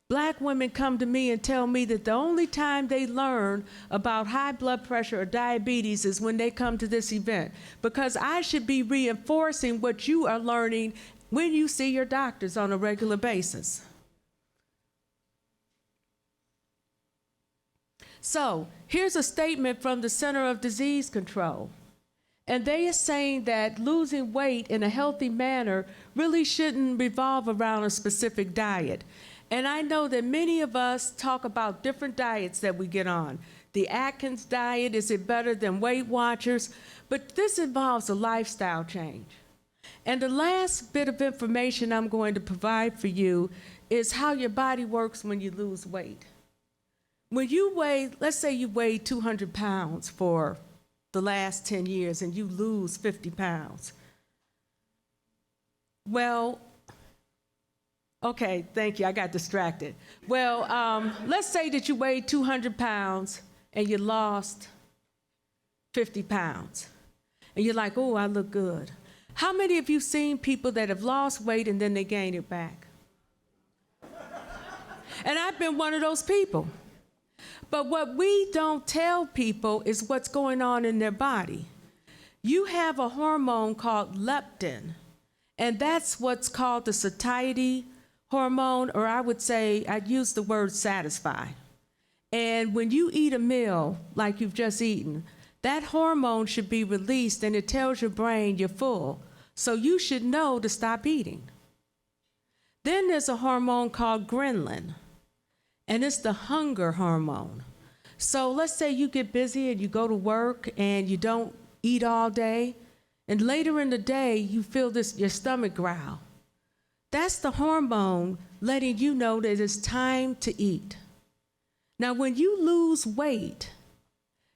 Black women come to me and tell me that the only time they learn about high blood pressure or diabetes is when they come to this event, because I should be reinforcing what you are learning when you see your doctors on a regular basis. So here's a statement from the Center of Disease Control. And they are saying that losing weight in a healthy manner really shouldn't revolve around a specific diet. And I know that many of us talk about different diets that we get on. The Atkins diet, is it better than Weight Watchers? But this involves a lifestyle change. And the last bit of information I'm going to provide for you is how your body works when you lose weight. When you weigh, let's say you weighed 200 pounds for the last 10 years and you lose 50 pounds. Well, okay, thank you. I got distracted. Well, let's say that you weighed 200 pounds and you lost 50 pounds. And you're like, oh, I look good. How many of you seen people that have lost weight and then they gain it back? And I've been one of those people. But what we don't tell people is what's going on in their body. You have a hormone called leptin, and that's what's called the satiety hormone, or I would say, I'd use the word satisfy. And when you eat a meal like you've just eaten, that hormone should be released and it tells your brain you're full. So you should know to stop eating. Then there's a hormone called ghrelin, and it's the hunger hormone. So let's say you get busy and you go to work and you don't eat all day, and later in the day you feel your stomach growl. That's the hormone letting you know that it's time to eat. Now, when you lose weight,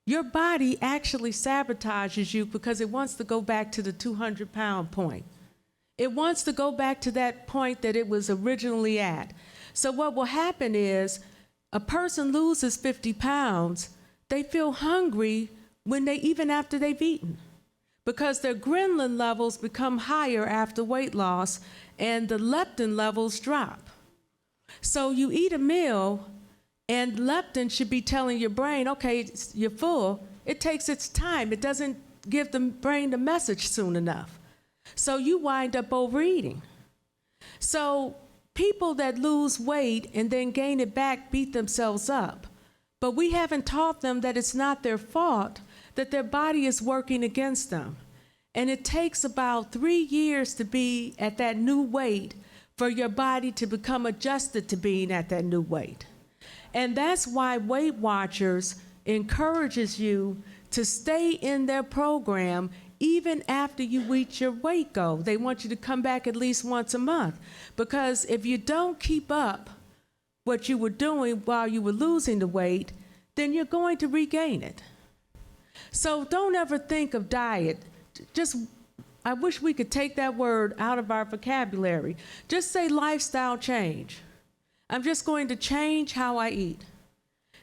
your body actually sabotages you because it wants to go back to the 200-pound point. It wants to go back to that point that it was originally at. So what will happen is a person loses 50 pounds, they feel hungry even after they've eaten, because their ghrelin levels become higher after weight loss and the leptin levels drop. So you eat a meal and leptin should be telling your brain, okay, you're full. It takes its time. It doesn't give the brain the message soon enough. So you wind up overeating. So people that lose weight and then gain it back beat themselves up. But we haven't taught them that it's not their fault, that their body is working against them. And it takes about 3 years to be at that new weight for your body to become adjusted to being at that new weight. And that's why Weight Watchers encourages you to stay in their program even after you reach your weight goal. They want you to come back at least once a month, because if you don't keep up what you were doing while you were losing the weight, then you're going to regain it. So don't ever think of diet. I wish we could take that word out of our vocabulary. Just say lifestyle change. I'm just going to change how I eat.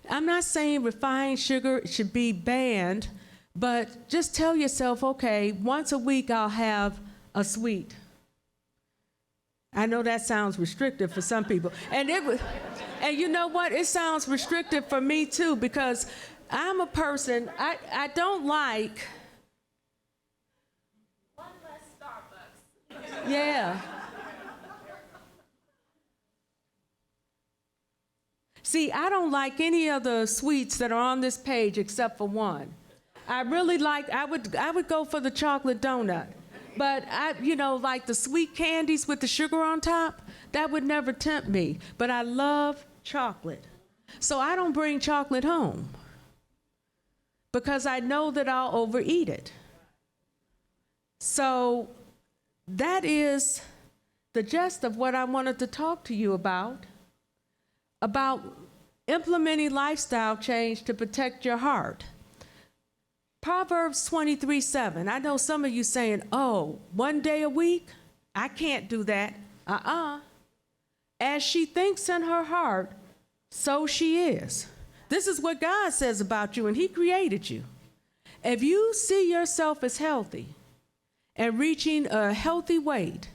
I'm not saying refined sugar should be banned, but just tell yourself, okay, once a week I'll have a sweet. I know that sounds restrictive for some people. And you know what? It sounds restrictive for me too, because I'm a person, I don't like. One less Starbucks. Yeah. See, I don't like any of the sweets that are on this page except for one. I would go for the chocolate donut. But like the sweet candies with the sugar on top, that would never tempt me. But I love chocolate. So I don't bring chocolate home, because I know that I'll overeat it. So that is the gist of what I wanted to talk to you about implementing lifestyle change to protect your heart. Proverbs 23:7. I know some of you saying, oh, 1 day a week? I can't do that. As she thinks in her heart, so she is. This is what God says about you, and He created you. If you see yourself as healthy and reaching a healthy weight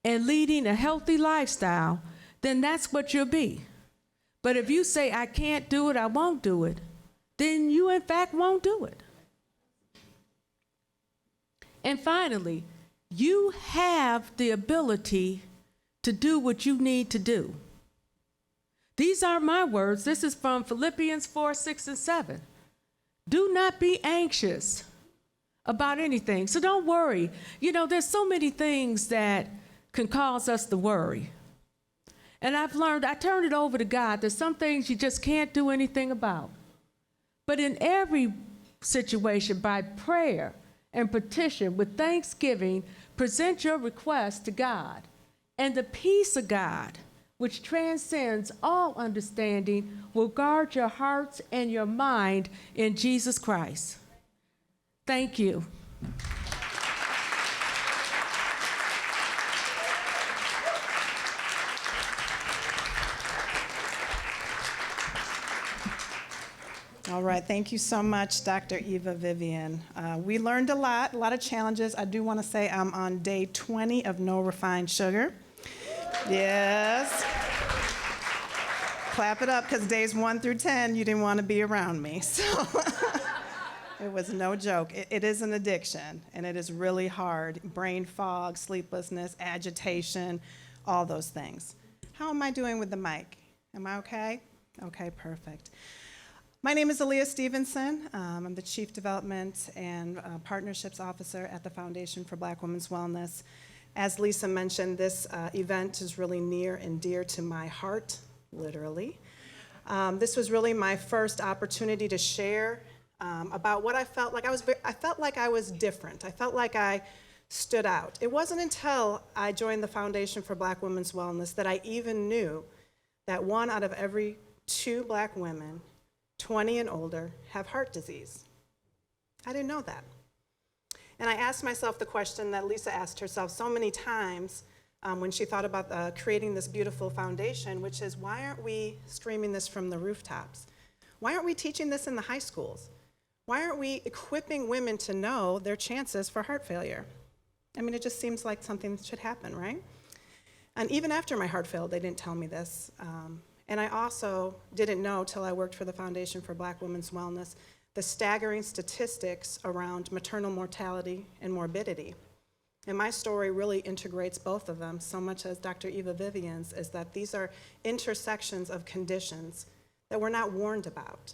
and leading a healthy lifestyle, then that's what you'll be. But if you say, I can't do it, I won't do it, then you in fact won't do it. And finally, you have the ability to do what you need to do. These aren't my words. This is from Philippians 4:6 and 7. Do not be anxious about anything. So don't worry. There's so many things that can cause us to worry. And I've learned, I turn it over to God. There's some things you just can't do anything about. But in every situation, by prayer and petition with thanksgiving, present your request to God. And the peace of God, which transcends all understanding, will guard your hearts and your mind in Jesus Christ. Thank you. All right, thank you so much, Dr. Eva Vivian. We learned a lot of challenges. I do want to say I'm on day 20 of no refined sugar. Yes. Clap it up, because days 1 through 10, you didn't want to be around me. So it was no joke. It is an addiction, and it is really hard. Brain fog, sleeplessness, agitation, all those things. How am I doing with the mic? Am I okay? Okay, perfect. My name is Alia Stevenson. I'm the Chief Development and Partnerships Officer at the Foundation for Black Women's Wellness. As Lisa mentioned, this event is really near and dear to my heart, literally. This was really my first opportunity to share about what I felt like. I felt like I was different. I felt like I stood out. It wasn't until I joined the Foundation for Black Women's Wellness that I even knew that 1 out of every 2 Black women 20 and older have heart disease. I didn't know that. And I asked myself the question that Lisa asked herself so many times when she thought about creating this beautiful foundation, which is, why aren't we screaming this from the rooftops? Why aren't we teaching this in the high schools? Why aren't we equipping women to know their chances for heart failure? I mean, it just seems like something that should happen, right? And even after my heart failed, they didn't tell me this. And I also didn't know till I worked for the Foundation for Black Women's Wellness the staggering statistics around maternal mortality and morbidity. And my story really integrates both of them, so much as Dr. Eva Vivian's, is that these are intersections of conditions that we're not warned about.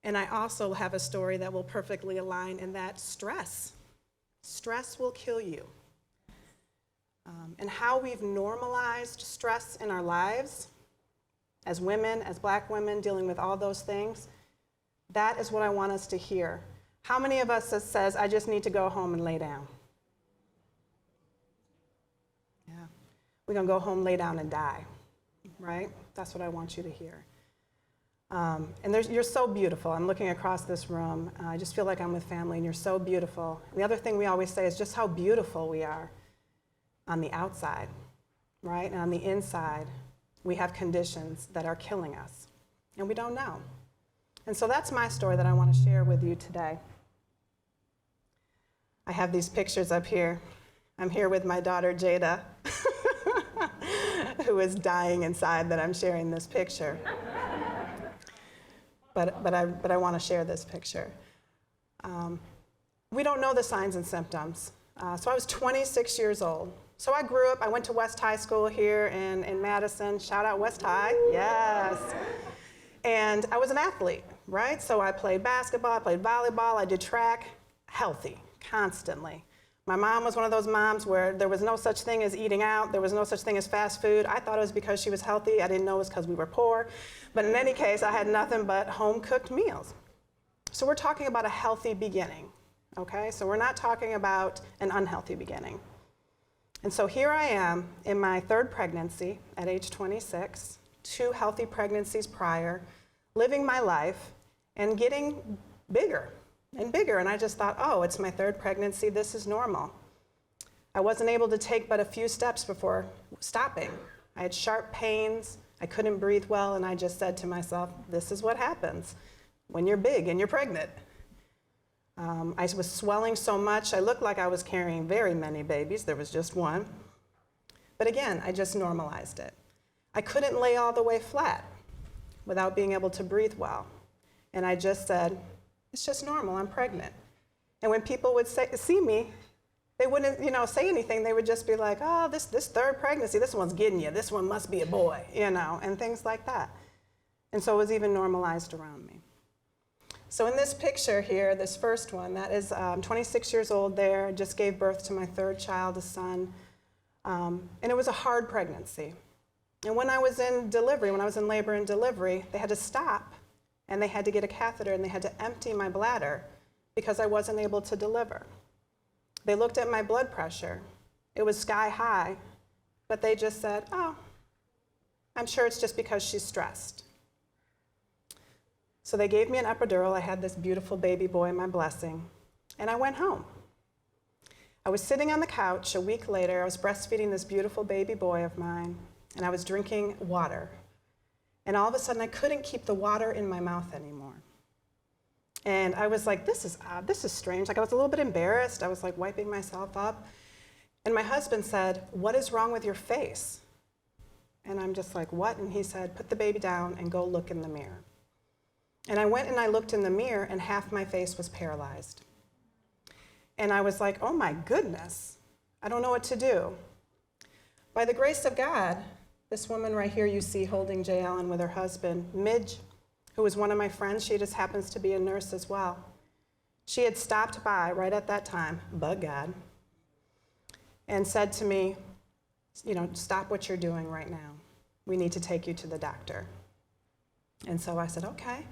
And I also have a story that will perfectly align in that stress will kill you. And how we've normalized stress in our lives, as women, as Black women, dealing with all those things, that is what I want us to hear. How many of us says, I just need to go home and lay down? Yeah. We're going to go home, lay down, and die, right? That's what I want you to hear. And you're so beautiful. I'm looking across this room. I just feel like I'm with family, and you're so beautiful. And the other thing we always say is just how beautiful we are on the outside, right? And on the inside, we have conditions that are killing us, and we don't know. And so that's my story that I want to share with you today. I have these pictures up here. I'm here with my daughter, Jada, who is dying inside that I'm sharing this picture. But I want to share this picture. We don't know the signs and symptoms. So I was 26 years old. So I grew up, I went to West High School here in Madison. Shout out West High, yes. And I was an athlete, right? So I played basketball, I played volleyball, I did track, healthy, constantly. My mom was one of those moms where there was no such thing as eating out, there was no such thing as fast food. I thought it was because she was healthy, I didn't know it was because we were poor. But in any case, I had nothing but home-cooked meals. So we're talking about a healthy beginning, okay? So we're not talking about an unhealthy beginning. And so here I am in my 3rd pregnancy at age 26, 2 healthy pregnancies prior, living my life and getting bigger and bigger. And I just thought, oh, it's my 3rd pregnancy, this is normal. I wasn't able to take but a few steps before stopping. I had sharp pains, I couldn't breathe well, and I just said to myself, this is what happens when you're big and you're pregnant. I was swelling so much, I looked like I was carrying very many babies. There was just one. But again, I just normalized it. I couldn't lay all the way flat without being able to breathe well. And I just said, it's just normal, I'm pregnant. And when people would see me, they wouldn't, say anything. They would just be like, oh, this 3rd pregnancy, this one's getting you. This one must be a boy, and things like that. And so it was even normalized around me. So in this picture here, this first one, that is 26 years old there, just gave birth to my 3rd child, a son. And it was a hard pregnancy. And when I was in delivery, when I was in labor and delivery, they had to stop, and they had to get a catheter, and they had to empty my bladder because I wasn't able to deliver. They looked at my blood pressure. It was sky high, but they just said, oh, I'm sure it's just because she's stressed. So they gave me an epidural. I had this beautiful baby boy, my blessing, and I went home. I was sitting on the couch a week later. I was breastfeeding this beautiful baby boy of mine, and I was drinking water. And all of a sudden, I couldn't keep the water in my mouth anymore. And I was like, this is odd, this is strange. Like I was a little bit embarrassed. I was like wiping myself up. And my husband said, what is wrong with your face? And I'm just like, what? And he said, put the baby down and go look in the mirror. And I went and I looked in the mirror and half my face was paralyzed. And I was like, oh my goodness, I don't know what to do. By the grace of God, this woman right here you see holding Jay Ellen with her husband, Midge, who was one of my friends, she just happens to be a nurse as well. She had stopped by right at that time, but God, and said to me, stop what you're doing right now. We need to take you to the doctor. And so I said, okay.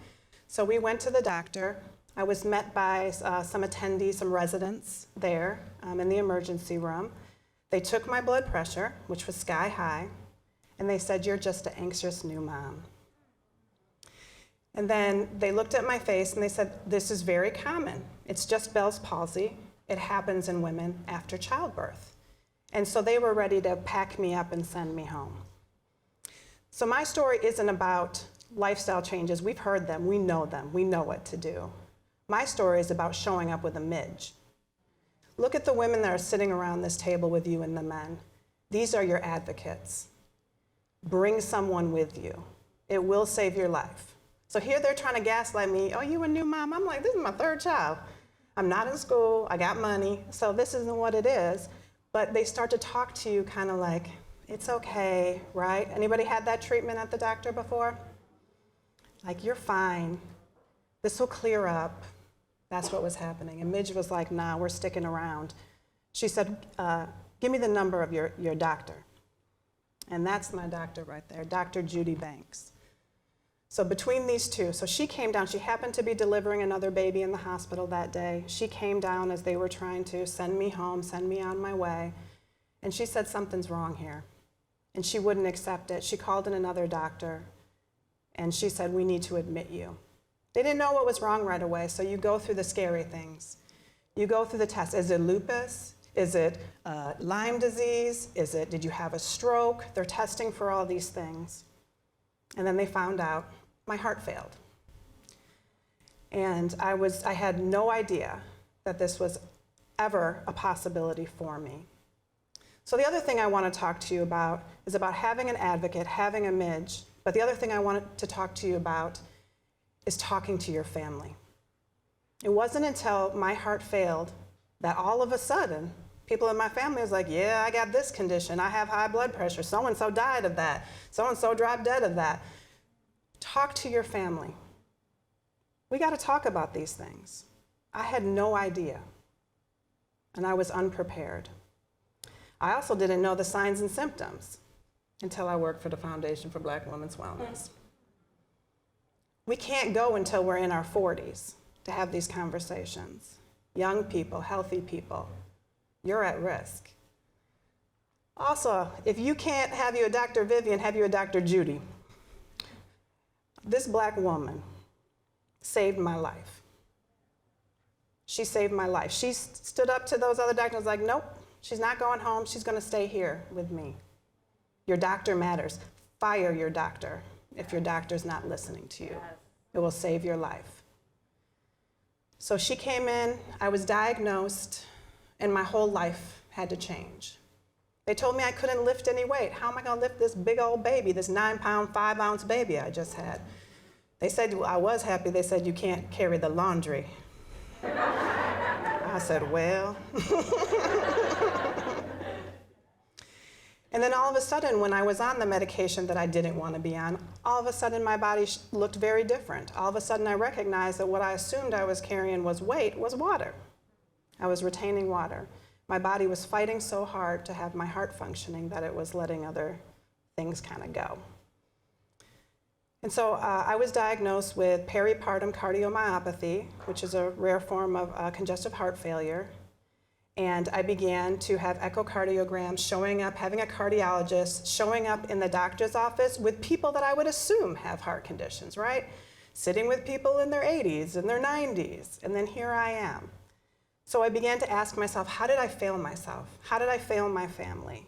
So we went to the doctor. I was met by some attendees, some residents there in the emergency room. They took my blood pressure, which was sky high, and they said, you're just an anxious new mom. And then they looked at my face and they said, this is very common. It's just Bell's palsy. It happens in women after childbirth. And so they were ready to pack me up and send me home. So my story isn't about lifestyle changes. We've heard them, we know what to do. My story is about showing up with a midge. Look at the women that are sitting around this table with you and the men. These are your advocates. Bring someone with you. It will save your life. So here they're trying to gaslight me. Oh, you a new mom? I'm like, this is my third child. I'm not in school, I got money, so this isn't what it is. But they start to talk to you kind of like, it's okay, right? Anybody had that treatment at the doctor before? Like, you're fine. This will clear up. That's what was happening. And Midge was like, nah, we're sticking around. She said, give me the number of your doctor. And that's my doctor right there, Dr. Judy Banks. So between these two, so she came down, she happened to be delivering another baby in the hospital that day. She came down as they were trying to send me home, send me on my way. And she said, something's wrong here. And she wouldn't accept it. She called in another doctor, and she said, we need to admit you. They didn't know what was wrong right away, so you go through the scary things. You go through the tests. Is it lupus? Is it Lyme disease? Did you have a stroke? They're testing for all these things. And then they found out my heart failed. And I had no idea that this was ever a possibility for me. So the other thing I want to talk to you about is about having an advocate, having a midge. But the other thing I wanted to talk to you about is talking to your family. It wasn't until my heart failed that all of a sudden, people in my family was like, yeah, I got this condition. I have high blood pressure. So-and-so died of that. So-and-so dropped dead of that. Talk to your family. We got to talk about these things. I had no idea, and I was unprepared. I also didn't know the signs and symptoms until I worked for the Foundation for Black Women's Wellness. We can't go until we're in our 40s to have these conversations. Young people, healthy people, you're at risk. Also, if you can't have you a Dr. Vivian, have you a Dr. Judy. This black woman saved my life. She saved my life. She stood up to those other doctors and was like, nope, she's not going home. She's going to stay here with me. Your doctor matters. Fire your doctor if your doctor's not listening to you. It will save your life. So she came in, I was diagnosed, and my whole life had to change. They told me I couldn't lift any weight. How am I going to lift this big old baby, this 9-pound, 5-ounce baby I just had? They said, well, I was happy. They said, you can't carry the laundry. I said, well. And then all of a sudden, when I was on the medication that I didn't want to be on, all of a sudden my body looked very different. All of a sudden I recognized that what I assumed I was carrying was weight, was water. I was retaining water. My body was fighting so hard to have my heart functioning that it was letting other things kind of go. And so I was diagnosed with peripartum cardiomyopathy, which is a rare form of congestive heart failure. And I began to have echocardiograms showing up, having a cardiologist showing up in the doctor's office with people that I would assume have heart conditions, right? Sitting with people in their 80s and their 90s, and then here I am. So I began to ask myself, how did I fail myself? How did I fail my family?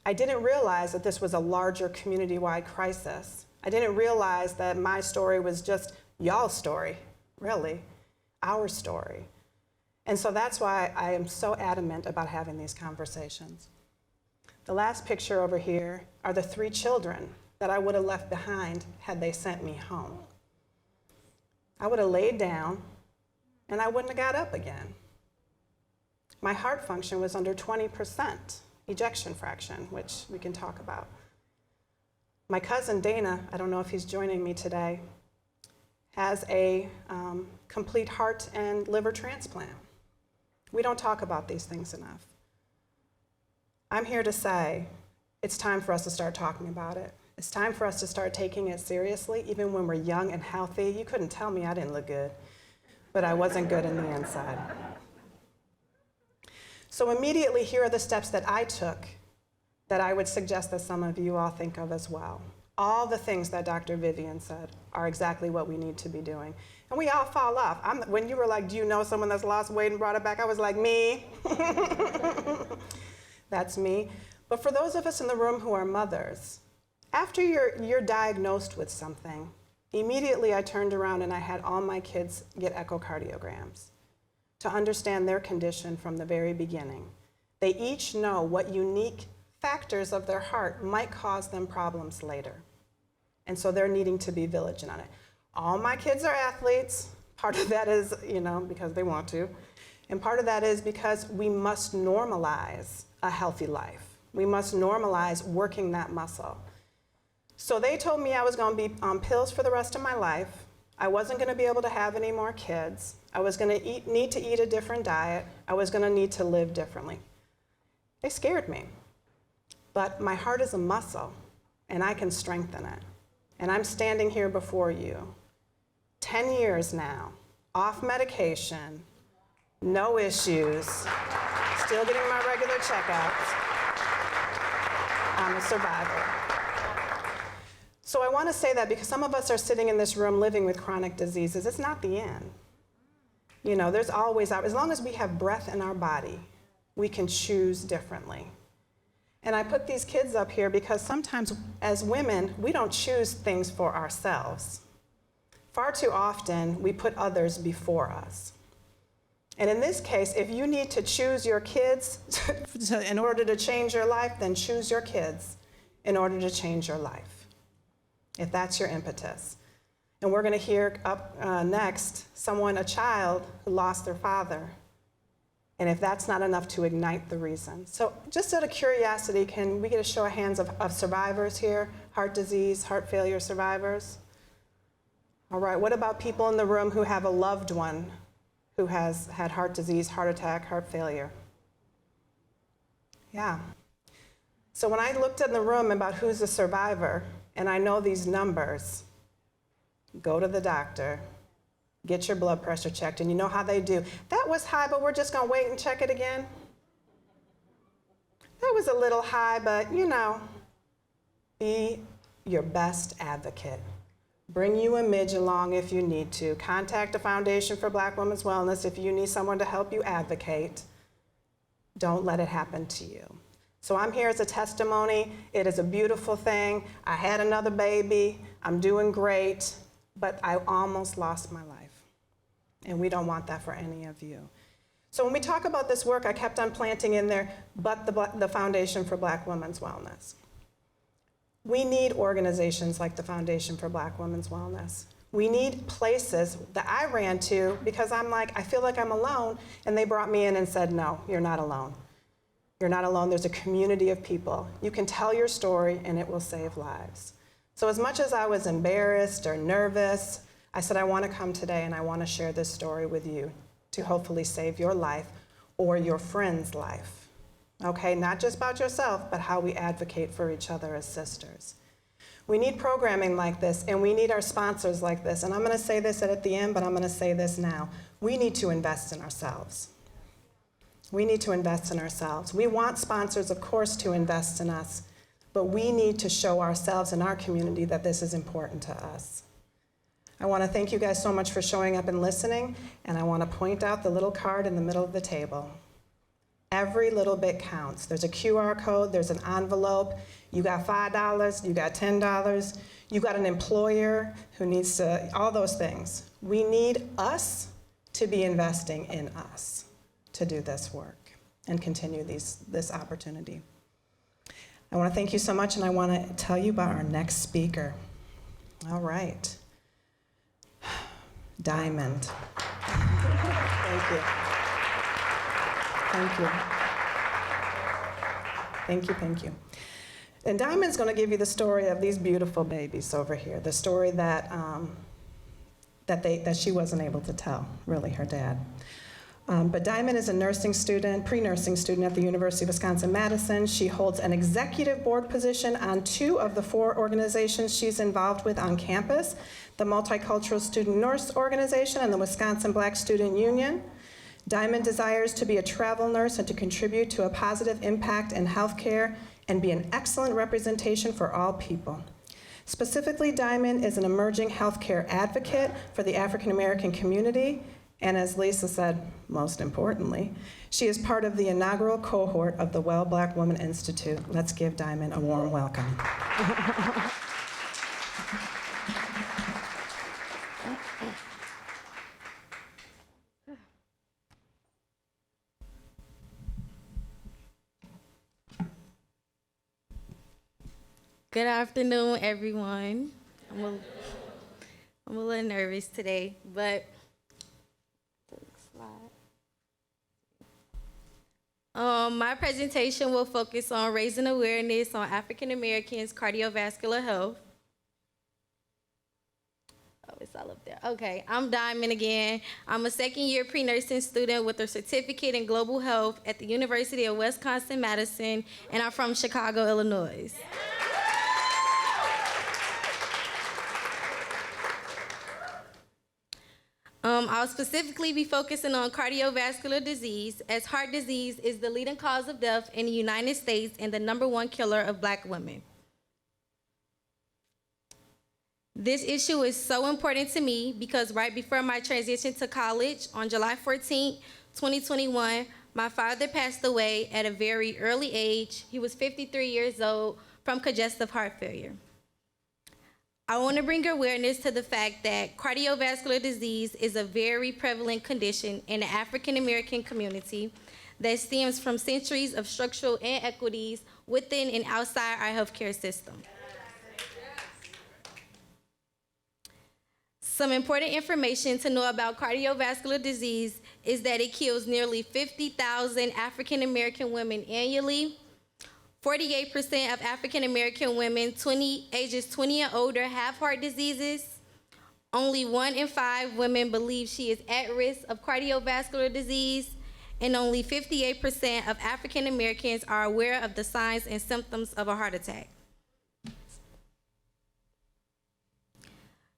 I didn't realize that this was a larger community-wide crisis. I didn't realize that my story was just y'all's story, really. our story. And so that's why I am so adamant about having these conversations. The last picture over here are the 3 children that I would have left behind had they sent me home. I would have laid down and I wouldn't have got up again. My heart function was under 20% ejection fraction, which we can talk about. My cousin Dana, I don't know if he's joining me today, has a complete heart and liver transplant. We don't talk about these things enough. I'm here to say it's time for us to start talking about it. It's time for us to start taking it seriously, even when we're young and healthy. You couldn't tell me I didn't look good, but I wasn't good in the inside. So immediately, here are the steps that I took that I would suggest that some of you all think of as well. All the things that Dr. Vivian said are exactly what we need to be doing. And we all fall off. When you were like, do you know someone that's lost weight and brought it back? I was like, me. That's me. But for those of us in the room who are mothers, after you're diagnosed with something, immediately I turned around and I had all my kids get echocardiograms to understand their condition from the very beginning. They each know what unique factors of their heart might cause them problems later. And so they're needing to be vigilant on it. All my kids are athletes. Part of that is, because they want to. And part of that is because we must normalize a healthy life. We must normalize working that muscle. So they told me I was going to be on pills for the rest of my life. I wasn't going to be able to have any more kids. I was going to need to eat a different diet. I was going to need to live differently. They scared me. But my heart is a muscle, and I can strengthen it. And I'm standing here before you, 10 years now, off medication, no issues, still getting my regular checkups. I'm a survivor. So I want to say that because some of us are sitting in this room living with chronic diseases. It's not the end. There's always, as long as we have breath in our body, we can choose differently. And I put these kids up here because sometimes as women, we don't choose things for ourselves. Far too often, we put others before us. And in this case, if you need to choose your kids in order to change your life, then choose your kids in order to change your life, if that's your impetus. And we're going to hear up next a child who lost their father. And if that's not enough to ignite the reason. So just out of curiosity, can we get a show of hands of survivors here? Heart disease, heart failure survivors? All right, what about people in the room who have a loved one who has had heart disease, heart attack, heart failure? Yeah. So when I looked in the room about who's a survivor, and I know these numbers, go to the doctor, get your blood pressure checked, and you know how they do. That was high, but we're just going to wait and check it again. That was a little high, but be your best advocate. Bring you a midge along if you need to. Contact the Foundation for Black Women's Wellness if you need someone to help you advocate. Don't let it happen to you. So I'm here as a testimony. It is a beautiful thing. I had another baby. I'm doing great, but I almost lost my life. And we don't want that for any of you. So when we talk about this work, I kept on planting in there, but the Foundation for Black Women's Wellness. We need organizations like the Foundation for Black Women's Wellness. We need places that I ran to because I feel like I'm alone, and they brought me in and said, no, you're not alone. You're not alone. There's a community of people. You can tell your story, and it will save lives. So as much as I was embarrassed or nervous, I said, I want to come today and I want to share this story with you to hopefully save your life or your friend's life. Okay, not just about yourself, but how we advocate for each other as sisters. We need programming like this, and we need our sponsors like this. And I'm going to say this at the end, but I'm going to say this now. We need to invest in ourselves. We need to invest in ourselves. We want sponsors, of course, to invest in us, but we need to show ourselves in our community that this is important to us. I want to thank you guys so much for showing up and listening, and I want to point out the little card in the middle of the table. Every little bit counts. There's a QR code, there's an envelope. You got $5, you got $10, you got an employer who needs to, all those things. We need us to be investing in us to do this work and continue this opportunity. I want to thank you so much, and I want to tell you about our next speaker. All right. Diamond. Thank you. Thank you. Thank you, thank you. And Diamond's going to give you the story of these beautiful babies over here, the story that she wasn't able to tell, really, her dad. But Diamond is a nursing student, pre-nursing student at the University of Wisconsin-Madison. She holds an executive board position on 2 of the 4 organizations she's involved with on campus, the Multicultural Student Nurse Organization and the Wisconsin Black Student Union. Diamond desires to be a travel nurse and to contribute to a positive impact in healthcare and be an excellent representation for all people. Specifically, Diamond is an emerging healthcare advocate for the African American community, and as Lisa said, most importantly, she is part of the inaugural cohort of the Well Black Woman Institute. Let's give Diamond a warm welcome. Good afternoon, everyone. I'm a little nervous today, but my presentation will focus on raising awareness on African Americans' cardiovascular health. Oh, it's all up there. Okay, I'm Diamond again. I'm a second-year pre-nursing student with a certificate in global health at the University of Wisconsin-Madison, and I'm from Chicago, Illinois. I'll specifically be focusing on cardiovascular disease, as heart disease is the leading cause of death in the United States and the #1 killer of Black women. This issue is so important to me because right before my transition to college on July 14, 2021, my father passed away at a very early age. He was 53 years old from congestive heart failure. I want to bring awareness to the fact that cardiovascular disease is a very prevalent condition in the African American community that stems from centuries of structural inequities within and outside our healthcare system. Some important information to know about cardiovascular disease is that it kills nearly 50,000 African American women annually. 48% of African American women ages 20 and older have heart diseases. Only 1 in 5 women believe she is at risk of cardiovascular disease, and only 58% of African Americans are aware of the signs and symptoms of a heart attack.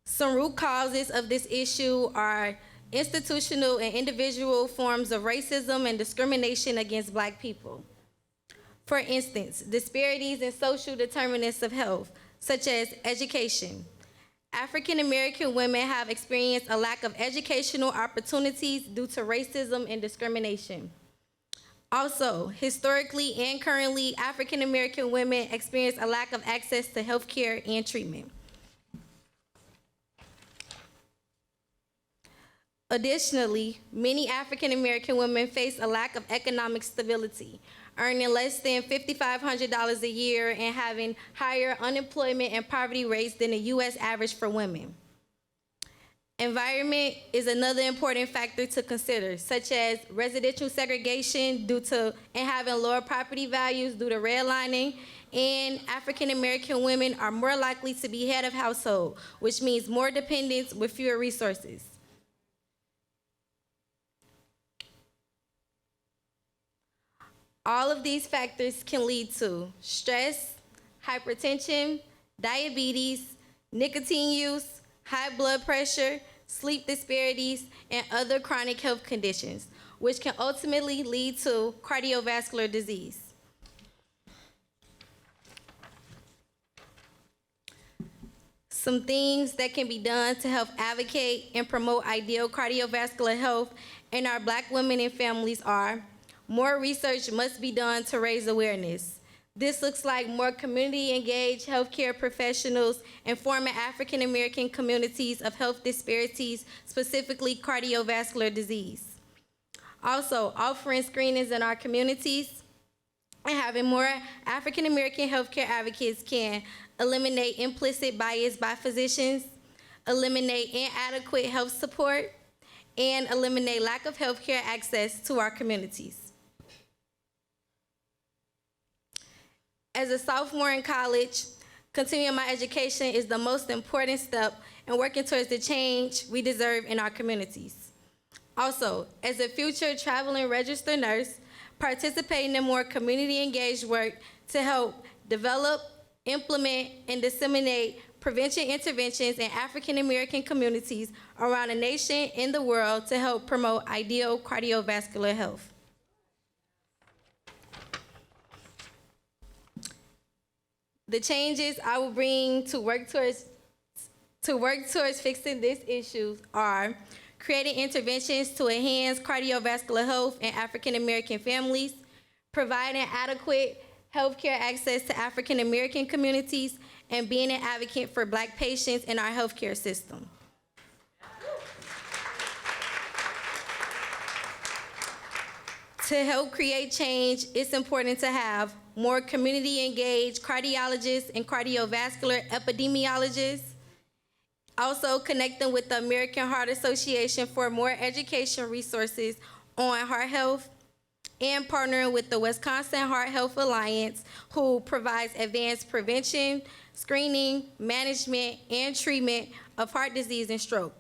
Some root causes of this issue are institutional and individual forms of racism and discrimination against Black people. For instance, disparities in social determinants of health, such as education. African American women have experienced a lack of educational opportunities due to racism and discrimination. Also, historically and currently, African American women experience a lack of access to health care and treatment. Additionally, many African American women face a lack of economic stability, earning less than $5,500 a year and having higher unemployment and poverty rates than the U.S. average for women. Environment is another important factor to consider, such as residential segregation and having lower property values due to redlining, and African American women are more likely to be head of household, which means more dependents with fewer resources. All of these factors can lead to stress, hypertension, diabetes, nicotine use, high blood pressure, sleep disparities, and other chronic health conditions, which can ultimately lead to cardiovascular disease. Some things that can be done to help advocate and promote ideal cardiovascular health in our Black women and families are: more research must be done to raise awareness. This looks like more community-engaged healthcare professionals informing African American communities of health disparities, specifically cardiovascular disease. Also, offering screenings in our communities and having more African American healthcare advocates can eliminate implicit bias by physicians, eliminate inadequate health support, and eliminate lack of healthcare access to our communities. As a sophomore in college, continuing my education is the most important step in working towards the change we deserve in our communities. Also, as a future traveling registered nurse, participating in more community-engaged work to help develop, implement, and disseminate prevention interventions in African American communities around the nation and the world to help promote ideal cardiovascular health. The changes I will bring to work towards fixing these issues are creating interventions to enhance cardiovascular health in African American families, providing adequate healthcare access to African American communities, and being an advocate for Black patients in our healthcare system. To help create change, it's important to have more community-engaged cardiologists and cardiovascular epidemiologists. Also connect them with the American Heart Association for more education resources on heart health, and partnering with the Wisconsin Heart Health Alliance, who provides advanced prevention, screening, management, and treatment of heart disease and stroke.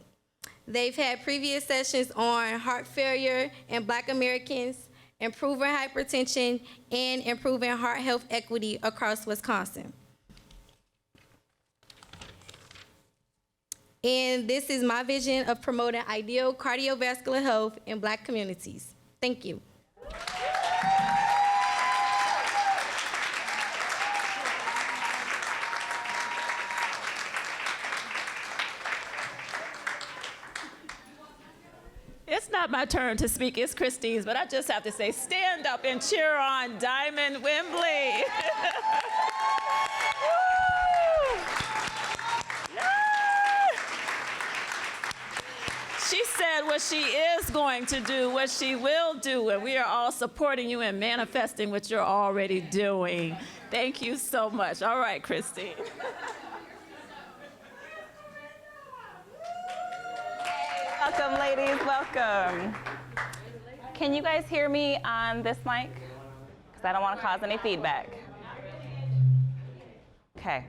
They've had previous sessions on heart failure in Black Americans, improving hypertension, and improving heart health equity across Wisconsin. And this is my vision of promoting ideal cardiovascular health in Black communities. Thank you. It's not my turn to speak, it's Christine's, but I just have to say, stand up and cheer on Diamond Wimbley. She said what she is going to do, what she will do, and we are all supporting you and manifesting what you're already doing. Thank you so much. All right, Christine. Welcome, ladies, welcome. Can you guys hear me on this mic? Because I don't want to cause any feedback. Okay.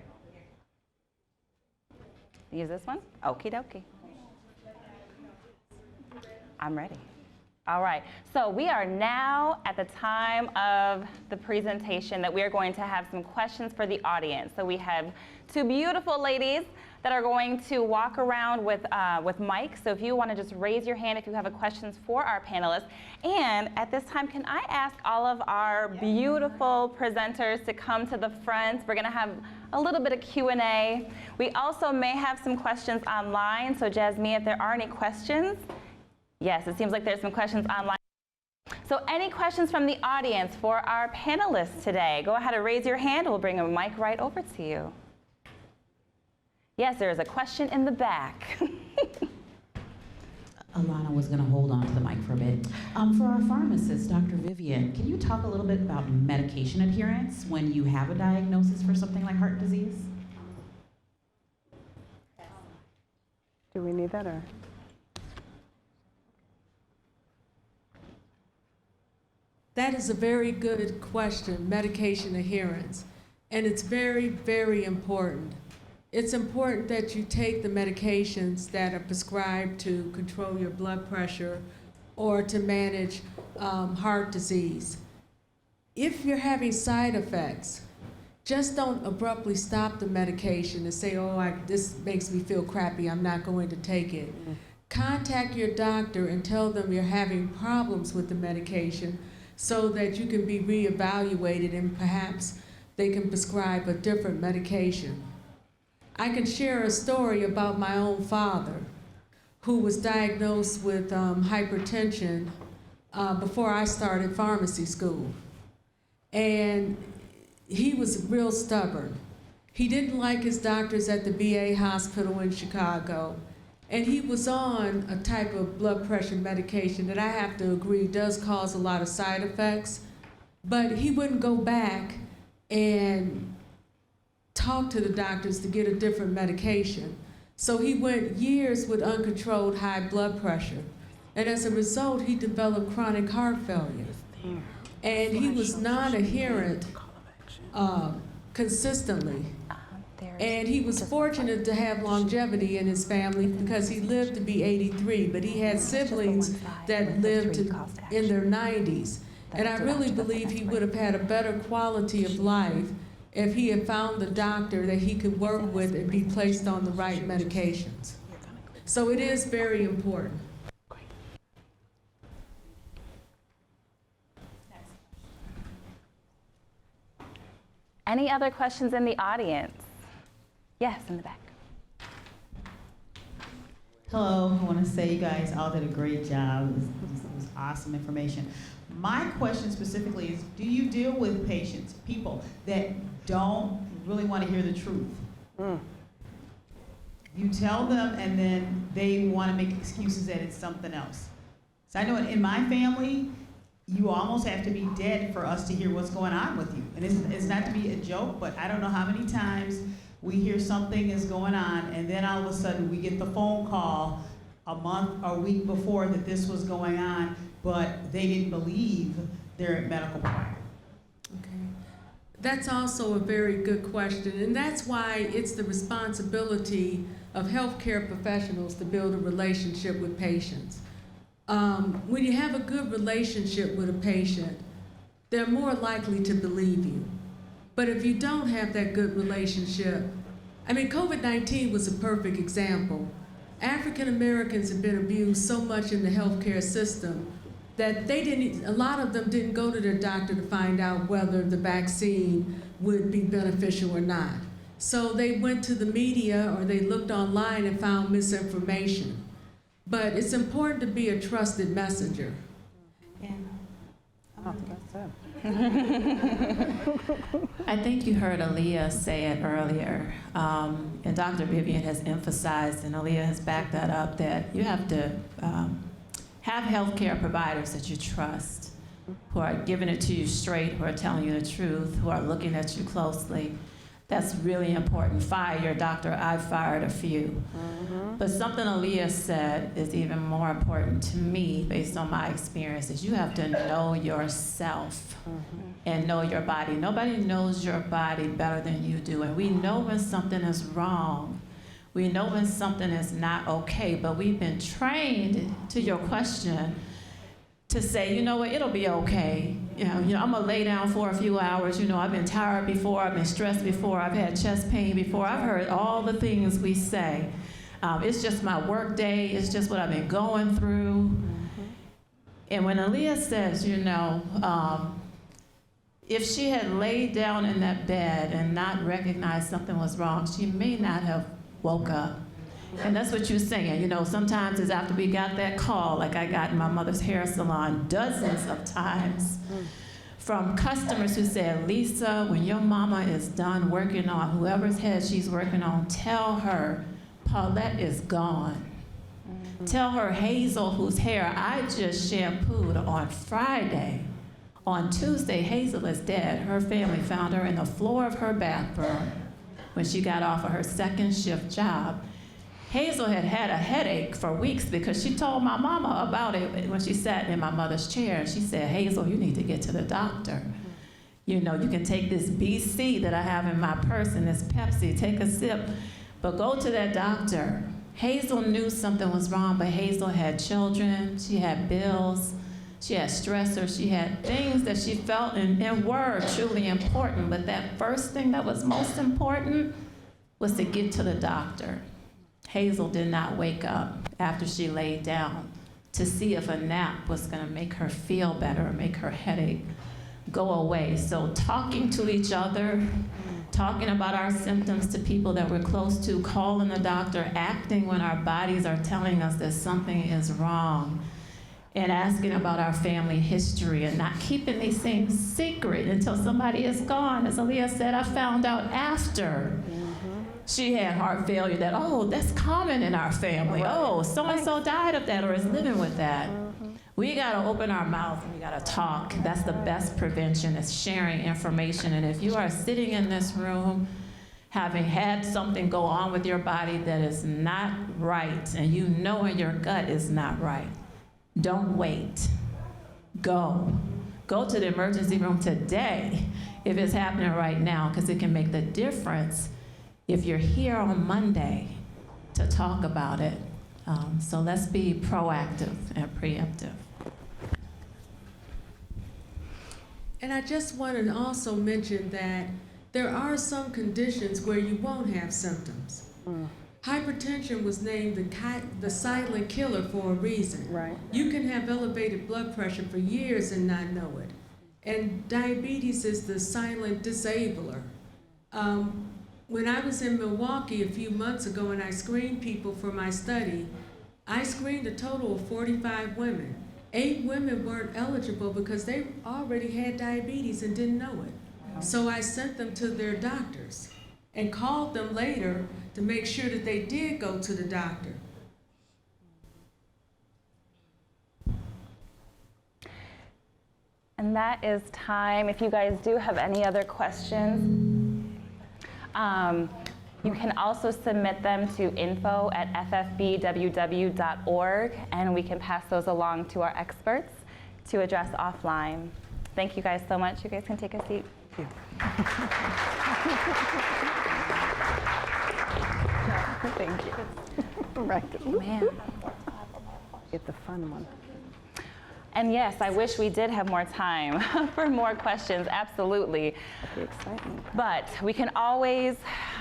Use this one? Okie dokie. I'm ready. All right, so we are now at the time of the presentation that we are going to have some questions for the audience. So we have two beautiful ladies that are going to walk around with mics. So if you want to just raise your hand if you have a questions for our panelists. And at this time, can I ask all of our beautiful presenters to come to the front? We're going to have a little bit of Q&A. We also may have some questions online. So Jasmine, if there are any questions. Yes, it seems like there's some questions online. So any questions from the audience for our panelists today? Go ahead and raise your hand. We'll bring a mic right over to you. Yes, there is a question in the back. Alana was going to hold on to the mic for a bit. For our pharmacist, Dr. Vivian, can you talk a little bit about medication adherence when you have a diagnosis for something like heart disease? Do we need that or? That is a very good question, medication adherence. And it's very, very important. It's important that you take the medications that are prescribed to control your blood pressure or to manage heart disease. If you're having side effects, just don't abruptly stop the medication and say, oh, this makes me feel crappy, I'm not going to take it. Mm-hmm. Contact your doctor and tell them you're having problems with the medication so that you can be reevaluated and perhaps they can prescribe a different medication. I can share a story about my own father who was diagnosed with hypertension before I started pharmacy school. And he was real stubborn. He didn't like his doctors at the VA hospital in Chicago, and he was on a type of blood pressure medication that I have to agree does cause a lot of side effects, but he wouldn't go back and talk to the doctors to get a different medication. So he went years with uncontrolled high blood pressure, and as a result, he developed chronic heart failure. And he was non-adherent consistently. And he was fortunate to have longevity in his family because he lived to be 83, but he had siblings that lived in their 90s. And I really believe he would have had a better quality of life if he had found the doctor that he could work with and be placed on the right medications. So it is very important. Any other questions in the audience? Yes, in the back. Hello, I want to say you guys all did a great job. It was awesome information. My question specifically is, do you deal with patients, people that don't really want to hear the truth? You tell them and then they want to make excuses that it's something else. So I know in my family, you almost have to be dead for us to hear what's going on with you. And it's not to be a joke, but I don't know how many times we hear something is going on, and then all of a sudden we get the phone call a month or a week before that this was going on, but they didn't believe their medical provider. Okay. That's also a very good question, and that's why it's the responsibility of healthcare professionals to build a relationship with patients. When you have a good relationship with a patient, they're more likely to believe you. But if you don't have that good relationship, I mean, COVID-19 was a perfect example. African Americans have been abused so much in the healthcare system that a lot of them didn't go to their doctor to find out whether the vaccine would be beneficial or not. So they went to the media or they looked online and found misinformation. But it's important to be a trusted messenger. I think you heard Alia say it earlier, and Dr. Vivian has emphasized, and Alia has backed that up, that you have to have healthcare providers that you trust, who are giving it to you straight, who are telling you the truth, who are looking at you closely. That's really important. Fire your doctor. I've fired a few. But something Alia said is even more important to me based on my experience, is you have to know yourself and know your body. Nobody knows your body better than you do. And we know when something is wrong. We know when something is not okay, but we've been trained, to your question, to say, you know what, it'll be okay. You know, I'm gonna lay down for a few hours. You know, I've been tired before, I've been stressed before, I've had chest pain before. I've heard all the things we say. It's just my work day, it's just what I've been going through. And when Alia says, you know, if she had laid down in that bed and not recognized something was wrong, she may not have woke up. And that's what you're saying. You know, sometimes it's after we got that call, like I got in my mother's hair salon dozens of times, from customers who said, Lisa, when your mama is done working on whoever's head she's working on, tell her Paulette is gone. Tell her Hazel, whose hair I just shampooed on Friday. On Tuesday, Hazel is dead. Her family found her in the floor of her bathroom when she got off of her second shift job. Hazel had had a headache for weeks because she told my mama about it when she sat in my mother's chair. She said, Hazel, you need to get to the doctor. You know, you can take this BC that I have in my purse and this Pepsi, take a sip, but go to that doctor. Hazel knew something was wrong, but Hazel had children, she had bills, she had stressors, she had things that she felt and were truly important, but that first thing that was most important was to get to the doctor. Hazel did not wake up after she laid down to see if a nap was gonna make her feel better or make her headache go away. So talking to each other, talking about our symptoms to people that we're close to, calling the doctor, acting when our bodies are telling us that something is wrong, and asking about our family history and not keeping these things secret until somebody is gone. As Alia said, I found out after she had heart failure that, oh, that's common in our family. Oh, so-and-so died of that or is living with that. We gotta open our mouth and we gotta talk. That's the best prevention, is sharing information. And if you are sitting in this room having had something go on with your body that is not right, and you know in your gut is not right, don't wait. Go. Go to the emergency room today if it's happening right now, because it can make the difference if you're here on Monday to talk about it. So let's be proactive and preemptive. And I just wanted to also mention that there are some conditions where you won't have symptoms. Hypertension was named the silent killer for a reason. Right. You can have elevated blood pressure for years and not know it. And diabetes is the silent disabler. When I was in Milwaukee a few months ago and I screened people for my study, I screened a total of 45 women. 8 women weren't eligible because they already had diabetes and didn't know it. So I sent them to their doctors and called them later to make sure that they did go to the doctor. And that is time. If you guys do have any other questions, you can also submit them to info@ffbww.org, and we can pass those along to our experts to address offline. Thank you guys so much. You guys can take a seat. Thank you. Right. Man. Get the fun one. And yes, I wish we did have more time for more questions, absolutely. That'd be exciting. But we can always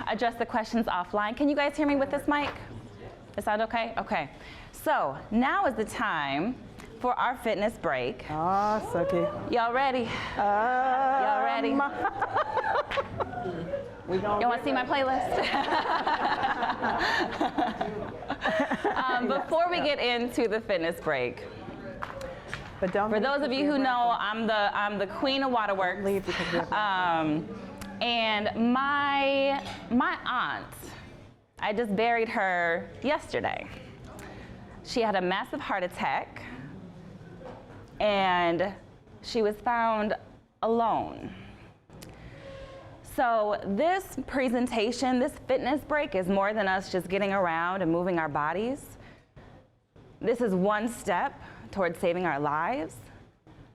address the questions offline. Can you guys hear me with this mic? Is that okay? Okay. So now is the time for our fitness break. Oh, so cute. Y'all ready? Y'all ready? Y'all want to see my playlist? Before we get into the fitness break, But don't for those of you who know, I'm the queen of waterworks. And my aunt, I just buried her yesterday. She had a massive heart attack, and she was found alone. So this presentation, this fitness break, is more than us just getting around and moving our bodies. This is one step towards saving our lives,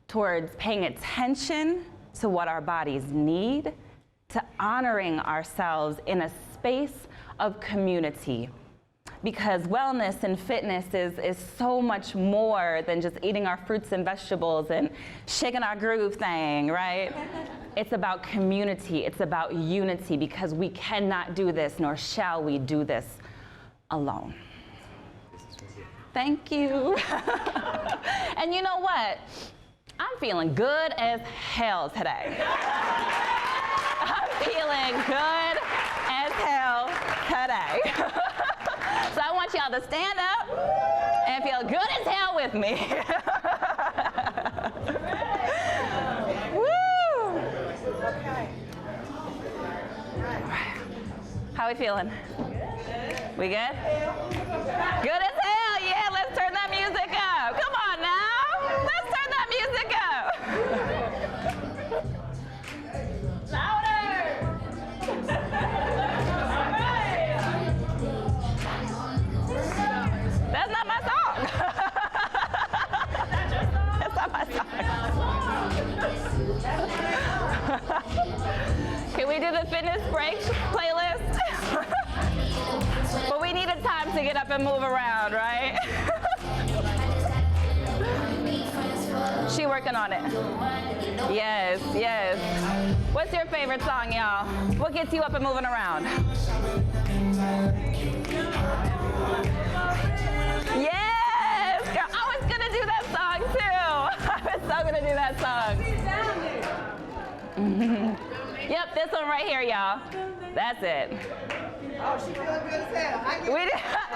towards paying attention to what our bodies need, to honoring ourselves in a space of community. Because wellness and fitness is so much more than just eating our fruits and vegetables and shaking our groove thing, right? It's about community, it's about unity, because we cannot do this, nor shall we do this alone. Thank you. And you know what? I'm feeling good as hell today. I'm feeling good as hell today. So I want y'all to stand up and feel good as hell with me. Woo! How we feeling? We good? Good as hell, yeah, let's turn that music up. Come on now, let's turn that music up. Louder! That's not my song. That's not my song. Can we do the fitness break playlist? But we needed time to get up and move around, right? She working on it. Yes, yes. What's your favorite song, y'all? What gets you up and moving around? Yes! Girl, I was gonna do that song too. I was so gonna do that song. Yep, this one right here, y'all. That's it. Oh, she feeling good as hell.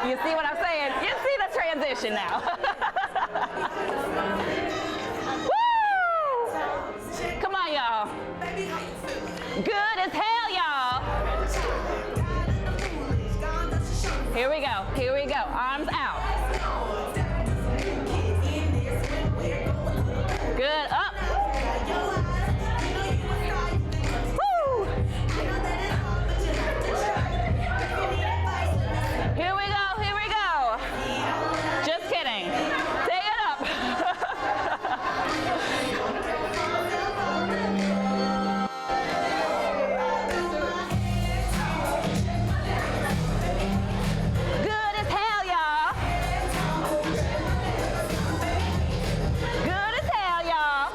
You see what I'm saying? You see the transition now. Woo! Come on, y'all. Good as hell, y'all. Here we go. Here we go. Arms out. Good. Up. Woo! Here we go. Here we go. Just kidding. Take it up. Good as hell, y'all. Good as hell, y'all.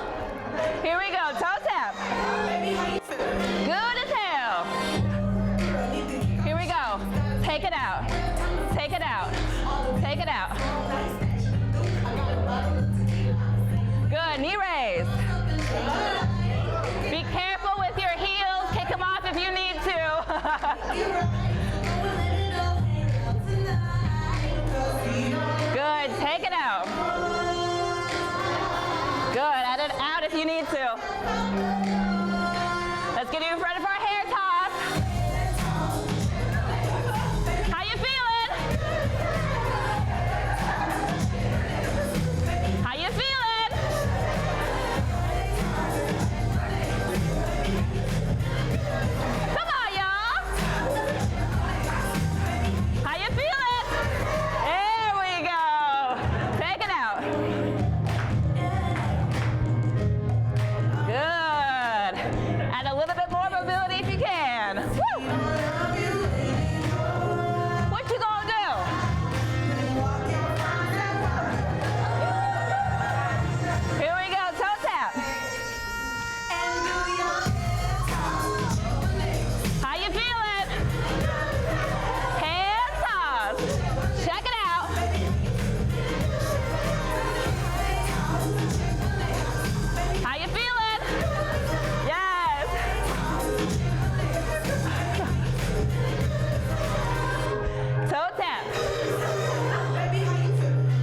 Here we go, toe tap. Good as hell. Here we go. Take it out. Take it out. Take it out. Good, knee raise. Be careful with your heels. Kick them off if you need to. Good, take it out. Good, add it out if you need to. Let's get you in front of our hair toss. How you feeling? How you feeling? Come on, y'all. How you feeling? There we go. Take it out. Good. Add a little bit more mobility if you can. Woo! What you gonna do? Here we go, toe tap. How you feeling? Hand toss. Check it out. How you feeling? Yes. Toe tap.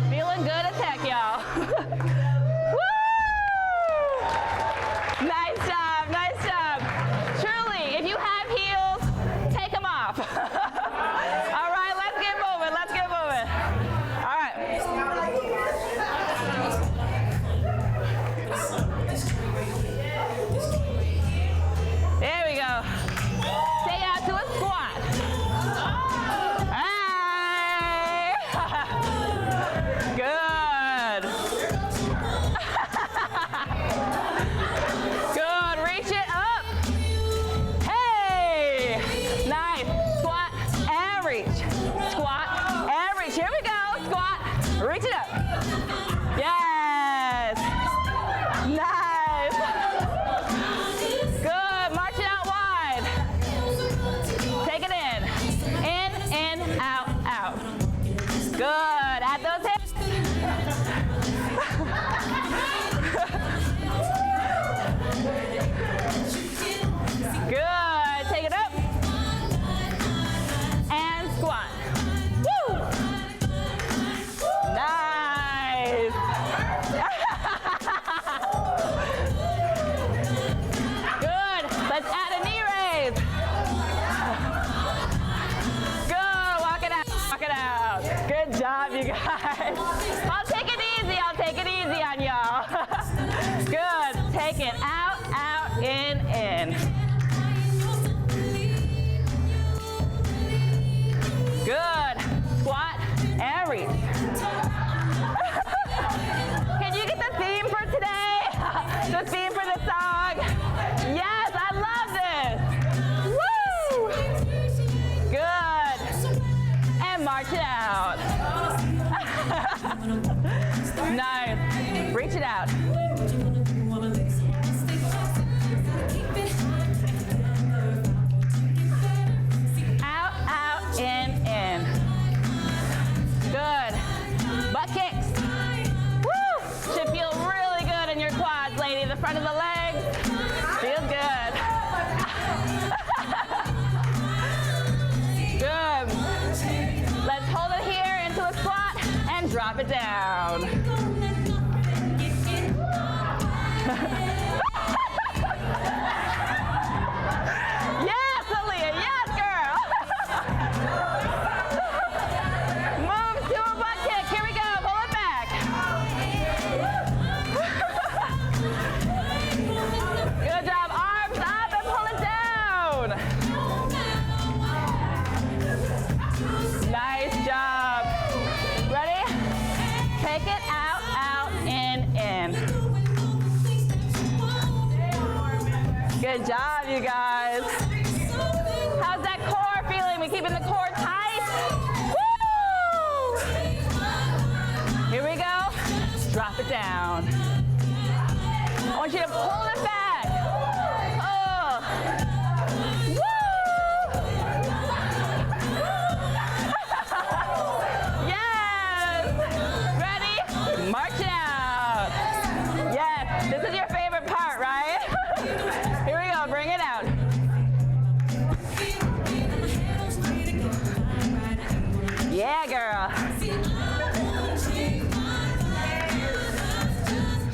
Feeling good as heck, y'all. Woo! Nice job, nice job. Truly, if you have heels, take them off. All right, let's get moving, let's get moving. All right. There we go. Stay out to a squat. Hey! Good. Good. Reach it up. Hey! Nice. Squat and reach. Squat and reach. Here we go. Squat. Reach it up. Yes. Nice. Good. March it out wide. Take it in, out, out. Good. Add those hips. Good. Take it up. And squat. Woo! Nice. Good. Let's add a knee raise. Good. Walk it out. Walk it out. Good job, you guys. I'll take it easy. I'll take it easy on y'all. Good. Take it out, out, in. Good. Squat and reach. Can you get the theme for today? The theme for the song? Yes, I love this. Woo! Good. And march it out. Nice. Reach it out. Out, out, in. Good. Butt kicks. Woo! Should feel really good in your quads, lady. The front of the legs. Feels good. Good. Let's hold it here into a squat and drop it down. Yes, Alia, yes, girl. Move to a butt kick. Here we go. Pull it back. Good job. Arms up and pull it down. Nice job. Ready? Take it out, out, in. Good job, you guys. How's that core feeling? We keeping the core tight? Woo! Here we go. Drop it down. I want you to pull it back. Oh. Woo! Yes! Ready? March it out. Yes, this is your favorite part, right? Here we go, bring it out. Yeah, girl.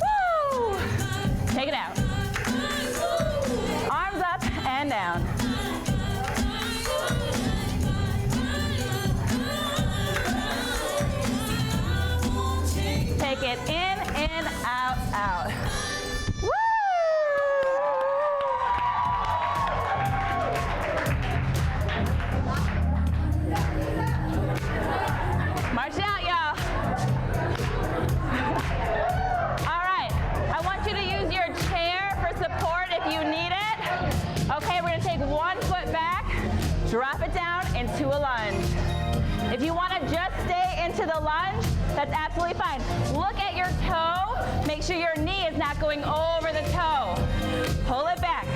Woo! Take it out. Arms up and down. Take it in, out, out. Woo! March it out, y'all. All right, I want you to use your chair for support if you need it. Okay, we're gonna take one foot back, drop it down into a lunge. If you wanna just stay into the lunge, that's absolutely fine. Look at your toe, make sure your knee is not going over the toe. Pull it back,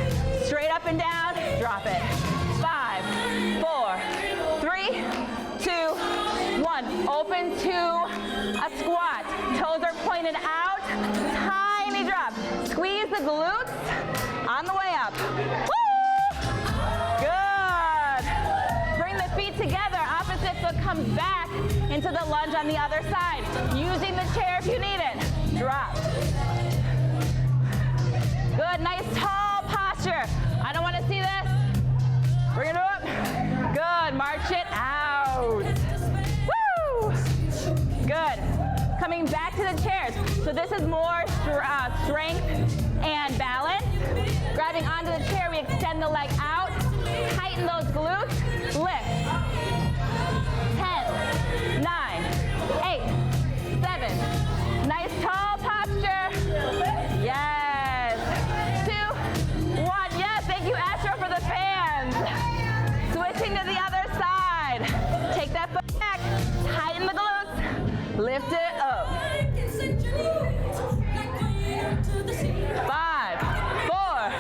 straight up and down, drop it. 5, 4, 3, 2, 1. Open to a squat. Toes are pointed out, tiny drop. Squeeze the glutes on the way up. Woo! Good. Bring the feet together, opposite foot comes back into the lunge on the other side. Using the chair if you need it. Drop. Good, nice tall posture. I don't want to see this. Bring it up. Good, march it out. Woo! Good. Coming back to the chairs. So this is more strength and balance. Grabbing onto the chair, we extend the leg out. Tighten those glutes. Lift. 10, 9, 8, 7. Nice tall posture. Yes. 2, 1. Yes, thank you, Astro, for the fans. Switching to the other side. Take that foot back. Tighten the glutes. Lift it up. 5, 4,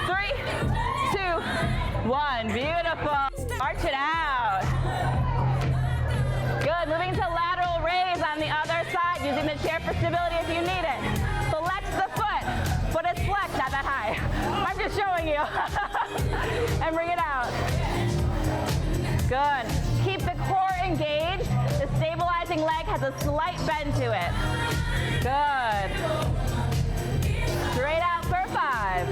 3, 2, 1. Beautiful. March it out. Good. Moving to lateral raise on the other side. Using the chair for stability if you need it. Flex the foot. Foot is flexed, not that high. I'm just showing you. And bring it out. Good. Keep the core engaged. The stabilizing leg has a slight bend to it. Good. Straight out for 5.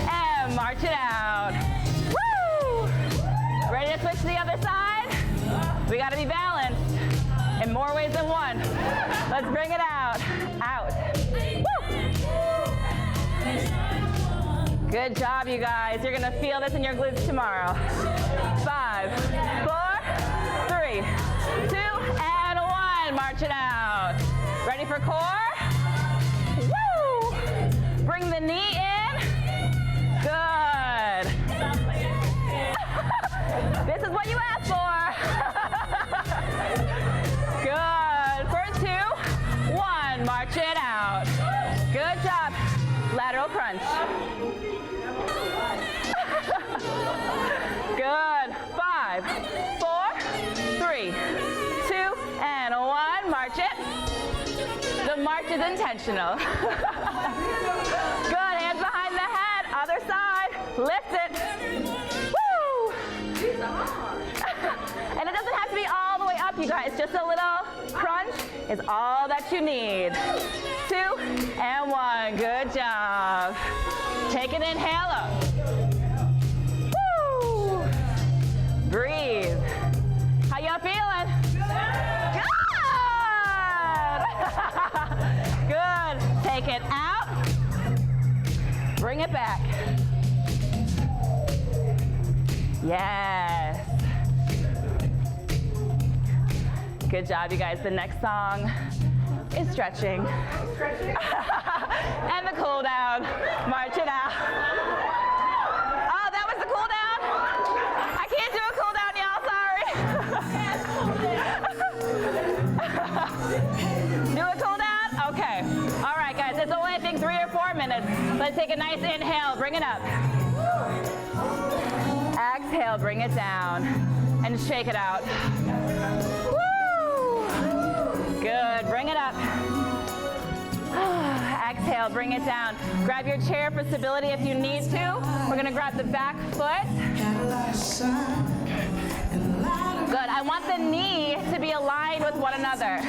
And march it out. Woo! Ready to switch to the other side? We gotta be balanced in more ways than one. Let's bring it out. Out. Woo! Good job, you guys. You're gonna feel this in your glutes tomorrow. 5, 4, 3, 2, and 1. March it out. Ready for core? Woo! Bring the knee in. Good. This is what you asked for. Good. For 2, 1. March it out. Good job. Lateral crunch. Good. 5, 4, 3, 2, and 1. March it. The march is intentional. Good. Hands behind the head. Other side. Lift it. Woo! And it doesn't have to be all the way up, you guys. Just a little crunch is all that you need. 2, and 1. Good job. Take an inhale up. Woo! Breathe. How y'all feeling? Good. Good. Take it out. Bring it back. Yes. Good job, you guys. The next song is stretching. And the cool down. March it out. Oh, that was the cool down? I can't do a cool down, y'all, sorry. Do a cool down? Okay. All right, guys, it's only, I think, 3 or 4 minutes. Let's take a nice inhale, bring it up. Exhale, bring it down, and shake it out. Woo! Good, bring it up. Exhale, bring it down. Grab your chair for stability if you need to. We're gonna grab the back foot. Good, I want the knee to be aligned with one another,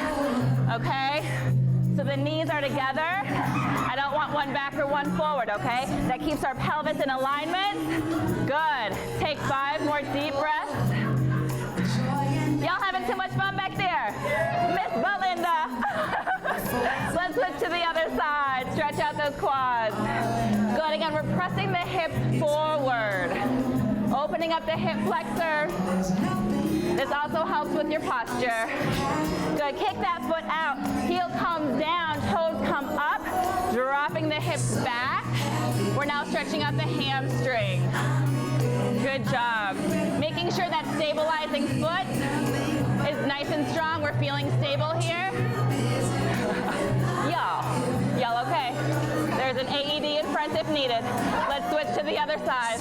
okay? So the knees are together. I don't want one back or one forward, okay? That keeps our pelvis in alignment. Good. Take 5 more deep breaths. Y'all having too much fun back there? Miss Belinda. Let's switch to the other side. Stretch out those quads. Good. Again, we're pressing the hips forward. Opening up the hip flexor. This also helps with your posture. Good, kick that foot out. Heel comes down, toes come up, dropping the hips back. We're now stretching out the hamstring. Good job. Making sure that stabilizing foot is nice and strong. We're feeling stable here. Y'all okay? There's an AED in front if needed. Let's switch to the other side.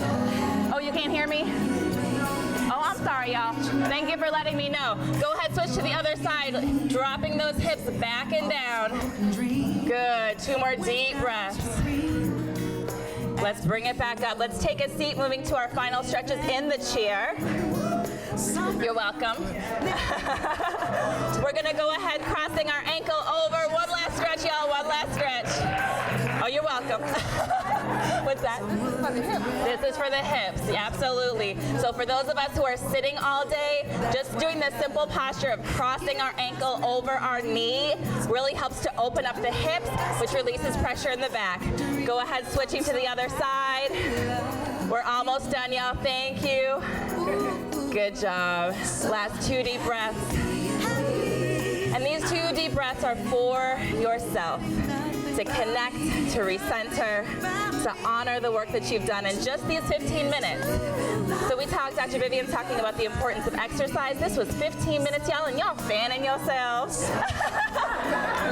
Oh, you can't hear me? Oh, I'm sorry, y'all. Thank you for letting me know. Go ahead, switch to the other side, dropping those hips back and down. Good, 2 more deep breaths. Let's bring it back up. Let's take a seat, moving to our final stretches in the chair. You're welcome. We're gonna go ahead, crossing our ankle over. One last stretch, y'all, one last stretch. Oh, you're welcome. What's that? This is for the hips, absolutely. So for those of us who are sitting all day, just doing the simple posture of crossing our ankle over our knee really helps to open up the hips, which releases pressure in the back. Go ahead, switching to the other side. We're almost done, y'all. Thank you. Good job. Last 2 deep breaths. And these 2 deep breaths are for yourself, to connect, to recenter, to honor the work that you've done in just these 15 minutes. So we talked, Dr. Vivian's talking about the importance of exercise. This was 15 minutes, y'all, and y'all fanning yourselves.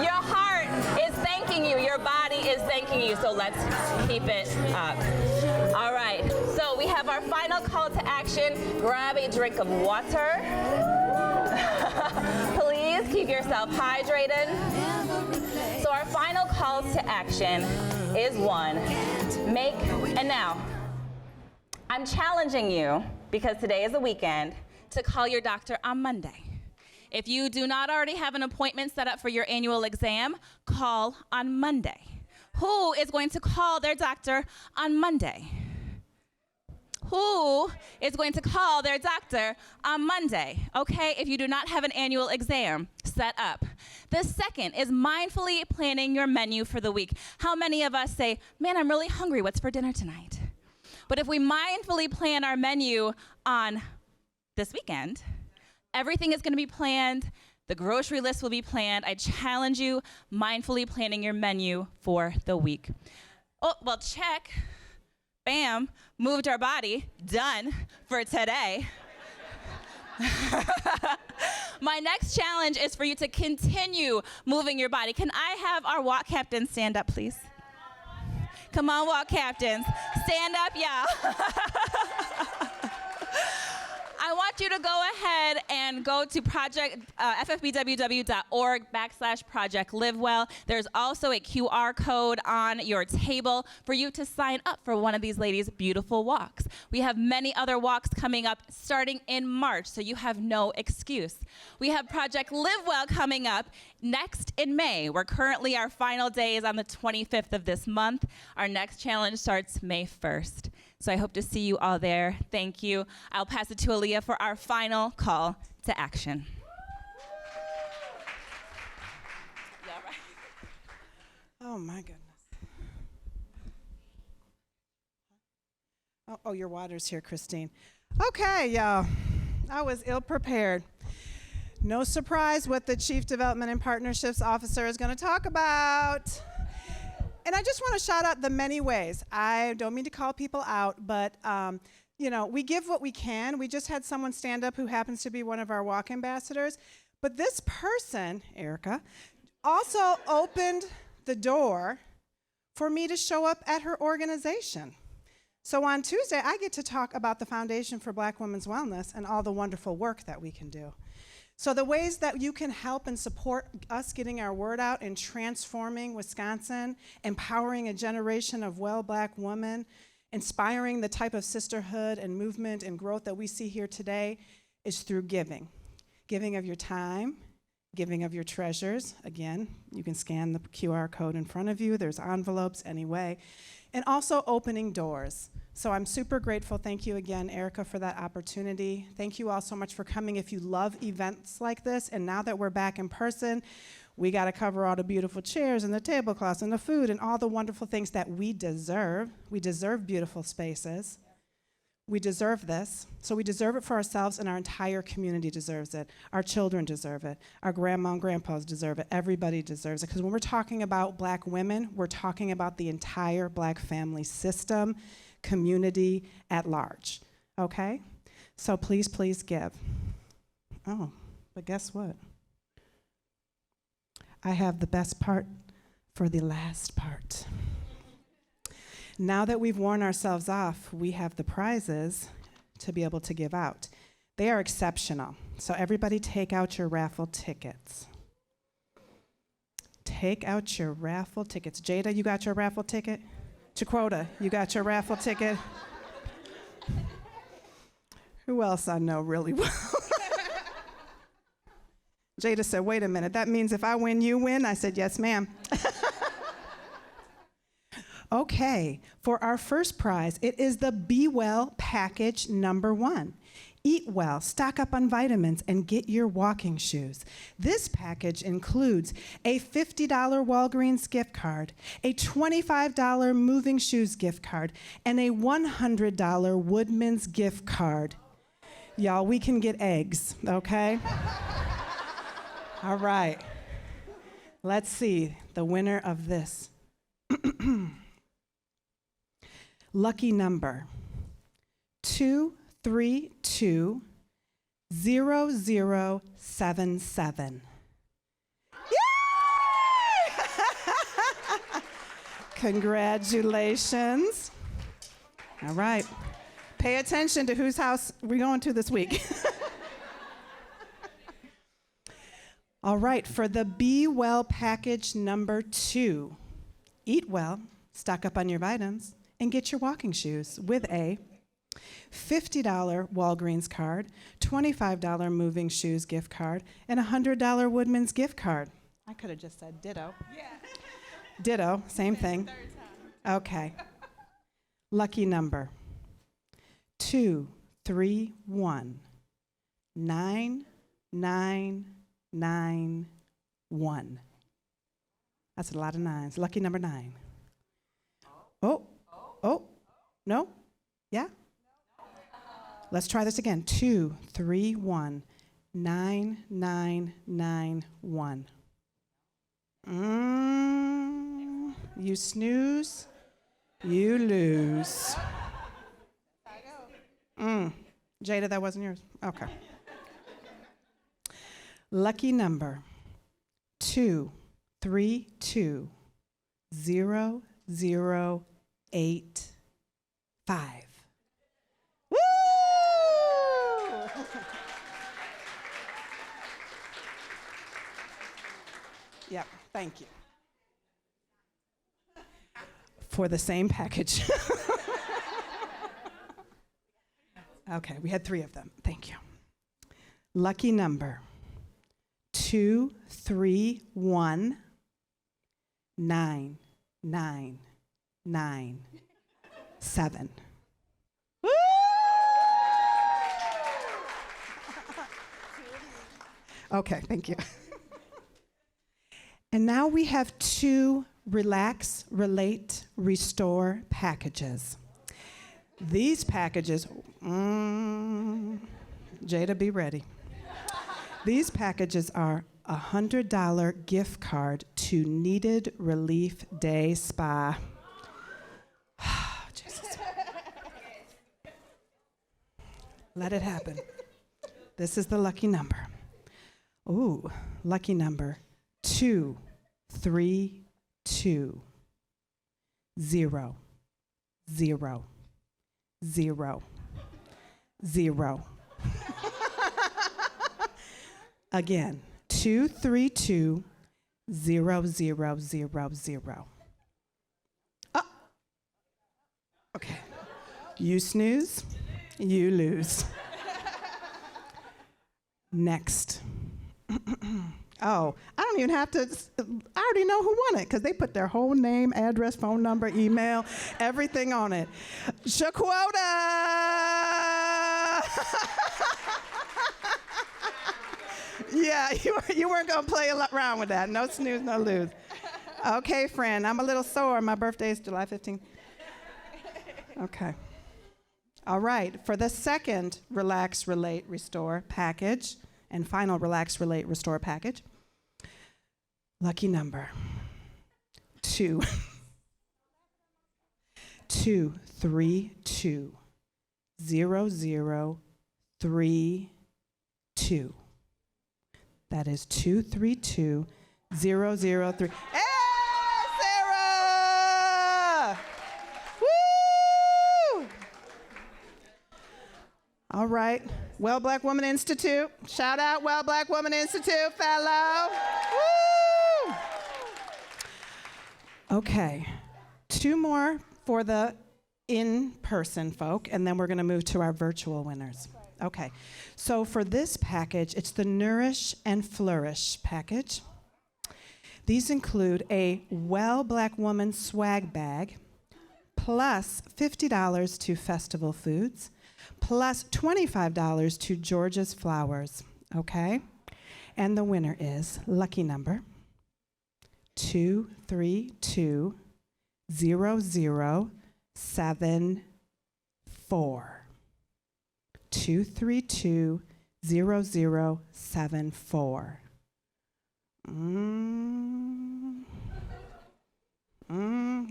Your heart is thanking you. Your body is thanking you. So let's keep it up. All right, so we have our final call to action. Grab a drink of water. Please keep yourself hydrated. So our final calls to action is 1, and now, I'm challenging you, because today is a weekend, to call your doctor on Monday. If you do not already have an appointment set up for your annual exam, call on Monday. Who is going to call their doctor on Monday? Who is going to call their doctor on Monday? Okay, if you do not have an annual exam set up. The second is mindfully planning your menu for the week. How many of us say, man, I'm really hungry, what's for dinner tonight? But if we mindfully plan our menu on this weekend, everything is gonna be planned, the grocery list will be planned. I challenge you, mindfully planning your menu for the week. Oh, well, check. Bam, moved our body, done for today. My next challenge is for you to continue moving your body. Can I have our walk captains stand up, please? Come on, walk captains. Stand up, y'all. I I want you to go ahead and go to FFBWW.org/Project Live Well. There's also a QR code on your table for you to sign up for one of these ladies' beautiful walks. We have many other walks coming up starting in March, so you have no excuse. We have Project Live Well coming up next in May. We're currently, our final day is on the 25th of this month. Our next challenge starts May 1st. So I hope to see you all there. Thank you. I'll pass it to Alia for our final call to action. Oh my goodness. Oh, your water's here, Christine. Okay, y'all. I was ill prepared. No surprise what the Chief Development and Partnerships Officer is going to talk about. And I just want to shout out the many ways. I don't mean to call people out, but we give what we can. We just had someone stand up who happens to be one of our walk ambassadors. But this person, Erica, also opened the door for me to show up at her organization. So on Tuesday, I get to talk about the Foundation for Black Women's Wellness and all the wonderful work that we can do. So the ways that you can help and support us getting our word out and transforming Wisconsin, empowering a generation of well Black women, inspiring the type of sisterhood and movement and growth that we see here today is through giving. Giving of your time, giving of your treasures. Again, you can scan the QR code in front of you. There's envelopes anyway. And also opening doors. So I'm super grateful. Thank you again, Erica, for that opportunity. Thank you all so much for coming. If you love events like this, and now that we're back in person, we got to cover all the beautiful chairs and the tablecloths and the food and all the wonderful things that we deserve. We deserve beautiful spaces. We deserve this. So we deserve it for ourselves, and our entire community deserves it. Our children deserve it. Our grandma and grandpas deserve it. Everybody deserves it. Because when we're talking about Black women, we're talking about the entire Black family system, community at large. Okay? So please, please give. Oh, but guess what? I have the best part for the last part. Now that we've worn ourselves off, we have the prizes to be able to give out. They are exceptional. So everybody take out your raffle tickets. Take out your raffle tickets. Jada, you got your raffle ticket? Chiquota, you got your raffle ticket? Who else I know really well? Jada said, wait a minute, that means if I win, you win? I said, yes, ma'am. Okay, for our first prize, it is the Be Well package number 1. Eat well, stock up on vitamins, and get your walking shoes. This package includes a $50 Walgreens gift card, a $25 Moving Shoes gift card, and a $100 Woodman's gift card. Y'all, we can get eggs, okay? All right. Let's see the winner of this. Lucky number 2320077. Yay! Congratulations. All right. Pay attention to whose house we're going to this week. All right, for the Be Well package number 2, eat well, stock up on your vitamins, and get your walking shoes with a $50 Walgreens card, $25 Moving Shoes gift card, and a $100 Woodman's gift card. I could have just said ditto. Yeah. Ditto, same thing. Okay. Lucky number 231991. That's a lot of nines. Lucky number 9. Oh, no? Yeah? Let's try this again. 2319991. You snooze, you lose. Jada, that wasn't yours? Okay. Lucky number 232085. Woo! Yep, thank you. For the same package. Okay, we had 3 of them. Thank you. Lucky number 23199997. Woo! Okay, thank you. And now we have 2 Relax, Relate, Restore packages. These packages, Jada, be ready. These packages are a $100 gift card to Needed Relief Day Spa. Jesus. Let it happen. This is the lucky number. Ooh, lucky number 232 0 0 0 0. Again, 232 0 0 0 0. Oh, okay. You snooze, you lose. Next. Oh, I don't even have to, I already know who won it because they put their whole name, address, phone number, email, everything on it. Shaquota! Yeah, you weren't going to play around with that. No snooze, no lose. Okay, friend, I'm a little sore. My birthday is July 15th. Okay. All right, for the second Relax, Relate, Restore package, and final Relax, Relate, Restore package, lucky number 232 0032. That is 232 003. Hey, Sarah! Woo! All right. Well Black Woman Institute. Shout out Well Black Woman Institute, fellow. Woo! Okay. 2 more for the in-person folk, and then we're going to move to our virtual winners. Okay. So for this package, it's the Nourish and Flourish package. These include a Well Black Woman swag bag, plus $50 to Festival Foods, plus $25 to Georgia's Flowers, okay? And the winner is lucky number 232 0074. 232 0074.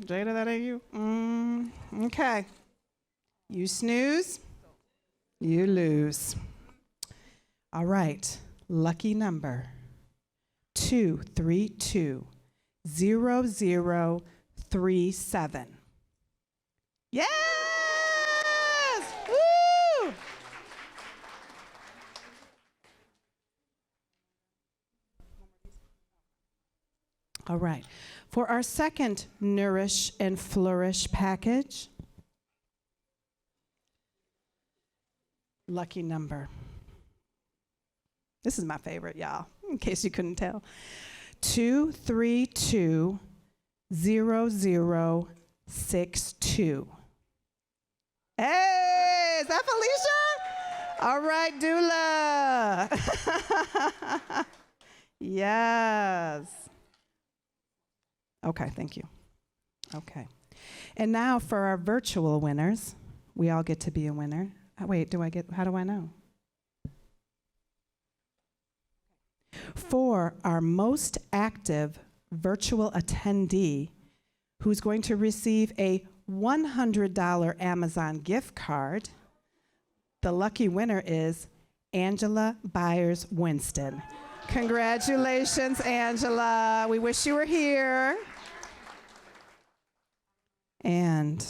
Jada, that ain't you? Okay. You snooze, you lose. All right. Lucky number 232 0037. Yes! Woo! All right. For our second Nourish and Flourish package, lucky number. This is my favorite, y'all, in case you couldn't tell. 232 0062. Hey, is that Felicia? All right, Dula. Yes. Okay, thank you. Okay. And now for our virtual winners. We all get to be a winner. Wait, how do I know? For our most active virtual attendee, who's going to receive a $100 Amazon gift card, the lucky winner is Angela Byers-Winston. Congratulations, Angela. We wish you were here. And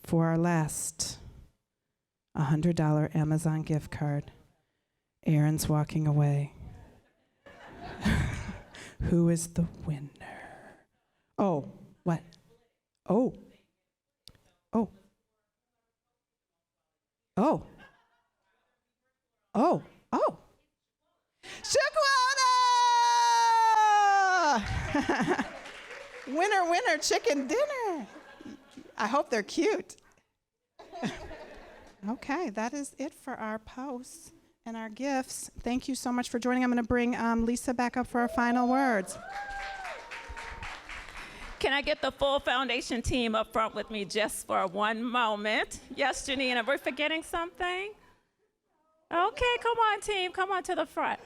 for our last $100 Amazon gift card, Aaron's walking away. Who is the winner? Oh, what? Oh. Oh. Oh. Oh. Oh. Shaquana! Winner, winner, chicken dinner. I hope they're cute. Okay, that is it for our posts and our gifts. Thank you so much for joining. I'm going to bring Lisa back up for our final words. Can I get the full foundation team up front with me just for one moment? Yes, Janine, are we forgetting something? Okay, come on, team, come on to the front.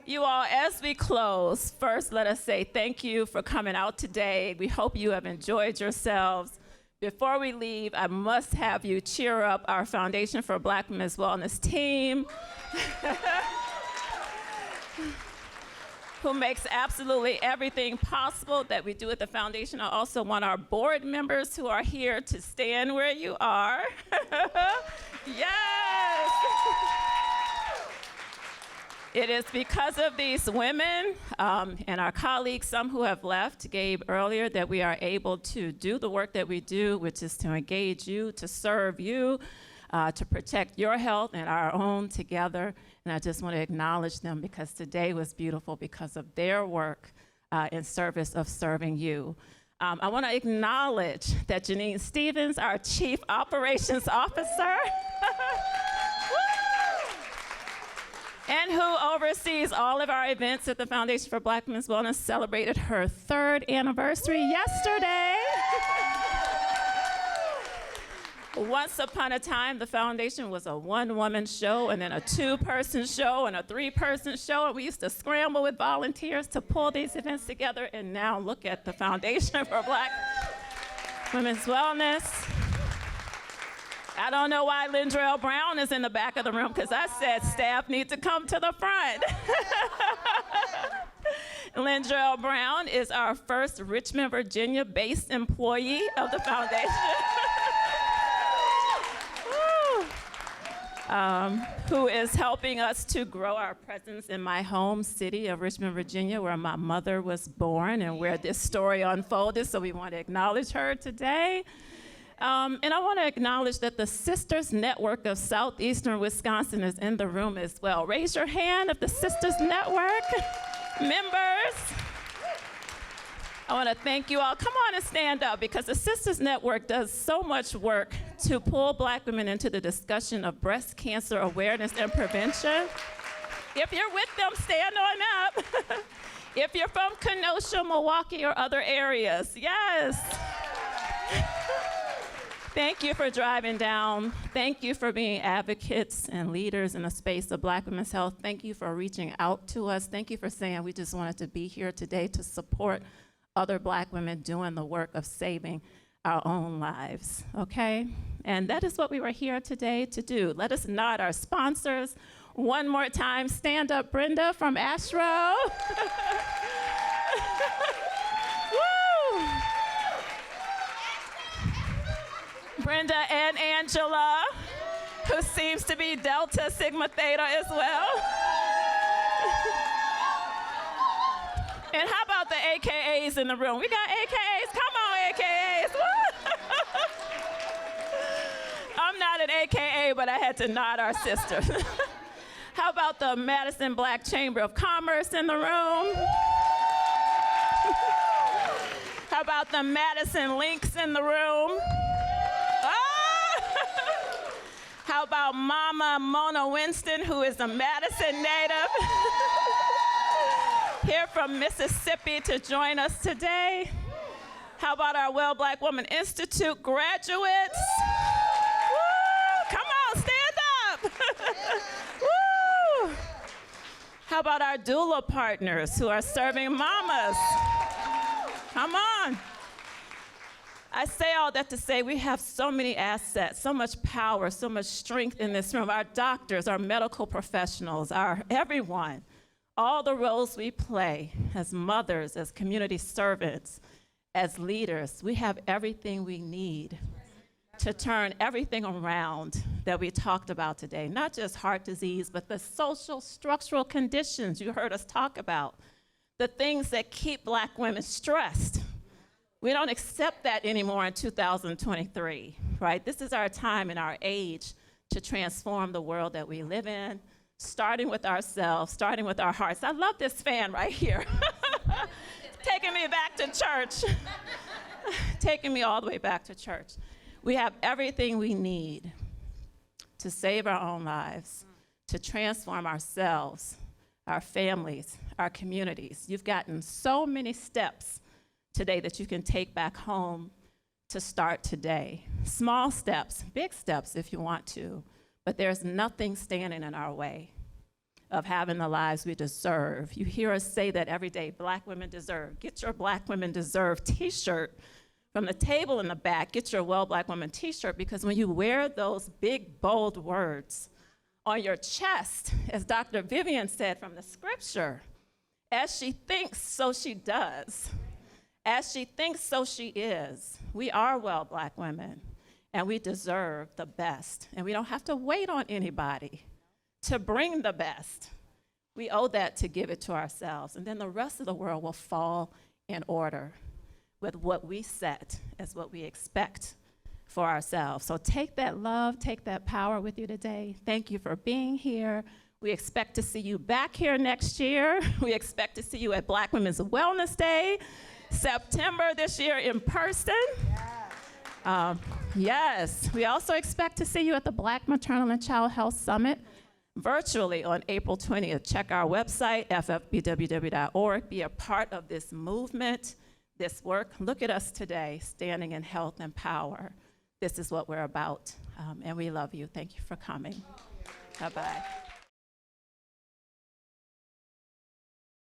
You all, as we close, first let us say thank you for coming out today. We hope you have enjoyed yourselves. Before we leave, I must have you cheer up our Foundation for Black Women's Wellness team, who makes absolutely everything possible that we do at the foundation. I also want our board members who are here to stand where you are. Yes! It is because of these women and our colleagues, some who have left, Gabe earlier, that we are able to do the work that we do, which is to engage you, to serve you, to protect your health and our own together. And I just want to acknowledge them because today was beautiful because of their work in service of serving you. I want to acknowledge that Janine Stevens, our Chief Operations Officer, and who oversees all of our events at the Foundation for Black Women's Wellness, celebrated her 3rd anniversary yesterday. Once upon a time, the foundation was a one-woman show, and then a 2-person show, and a 3-person show, and we used to scramble with volunteers to pull these events together, and now look at the Foundation for Black Women's Wellness. I don't know why Lindrell Brown is in the back of the room, because I said staff need to come to the front. Lindrell Brown is our first Richmond, Virginia-based employee of the foundation. Who is helping us to grow our presence in my home city of Richmond, Virginia, where my mother was born and where this story unfolded, so we want to acknowledge her today. And I want to acknowledge that the Sisters Network of Southeastern Wisconsin is in the room as well. Raise your hand if the Sisters Network members. I want to thank you all. Come on and stand up, because the Sisters Network does so much work to pull Black women into the discussion of breast cancer awareness and prevention. If you're with them, stand on up. If you're from Kenosha, Milwaukee, or other areas, yes. Thank you for driving down. Thank you for being advocates and leaders in the space of Black women's health. Thank you for reaching out to us. Thank you for saying we just wanted to be here today to support other Black women doing the work of saving our own lives, okay? And that is what we were here today to do. Let us nod our sponsors one more time. Stand up, Brenda from Astro. Woo! Brenda and Angela, who seems to be Delta Sigma Theta as well. And how about the AKAs in the room? We got AKAs. Come on, AKAs. I'm not an AKA, but I had to nod our sisters. How about the Madison Black Chamber of Commerce in the room? How about the Madison Links in the room? How about Mama Mona Winston, who is a Madison native, here from Mississippi to join us today? How about our Well Black Woman Institute graduates? Woo! Come on, stand up. Woo! How about our doula partners who are serving mamas? Come on. I say all that to say we have so many assets, so much power, so much strength in this room. Our doctors, our medical professionals, our everyone, all the roles we play as mothers, as community servants, as leaders, we have everything we need to turn everything around that we talked about today. Not just heart disease, but the social structural conditions you heard us talk about. the things that keep Black women stressed. We don't accept that anymore in 2023, right? This is our time and our age to transform the world that we live in, starting with ourselves, starting with our hearts. I love this fan right here. Taking me back to church. Taking me all the way back to church. We have everything we need to save our own lives, to transform ourselves, our families, our communities. You've gotten so many steps today that you can take back home to start today. Small steps, big steps if you want to, but there's nothing standing in our way of having the lives we deserve. You hear us say that every day, Black women deserve. Get your Black women deserve t-shirt from the table in the back. Get your Well Black Woman t-shirt, because when you wear those big, bold words on your chest, as Dr. Vivian said from the scripture, as she thinks, so she does. As she thinks, so she is. We are well Black women, and we deserve the best. And we don't have to wait on anybody to bring the best. We owe that to give it to ourselves, and then the rest of the world will fall in order with what we set as what we expect for ourselves. So take that love, take that power with you today. Thank you for being here. We expect to see you back here next year. We expect to see you at Black Women's Wellness Day, September this year in person. Yes, we also expect to see you at the Black Maternal and Child Health Summit virtually on April 20th. Check our website, FFBWW.org. Be a part of this movement, this work. Look at us today, standing in health and power. This is what we're about, and we love you. Thank you for coming. Bye-bye.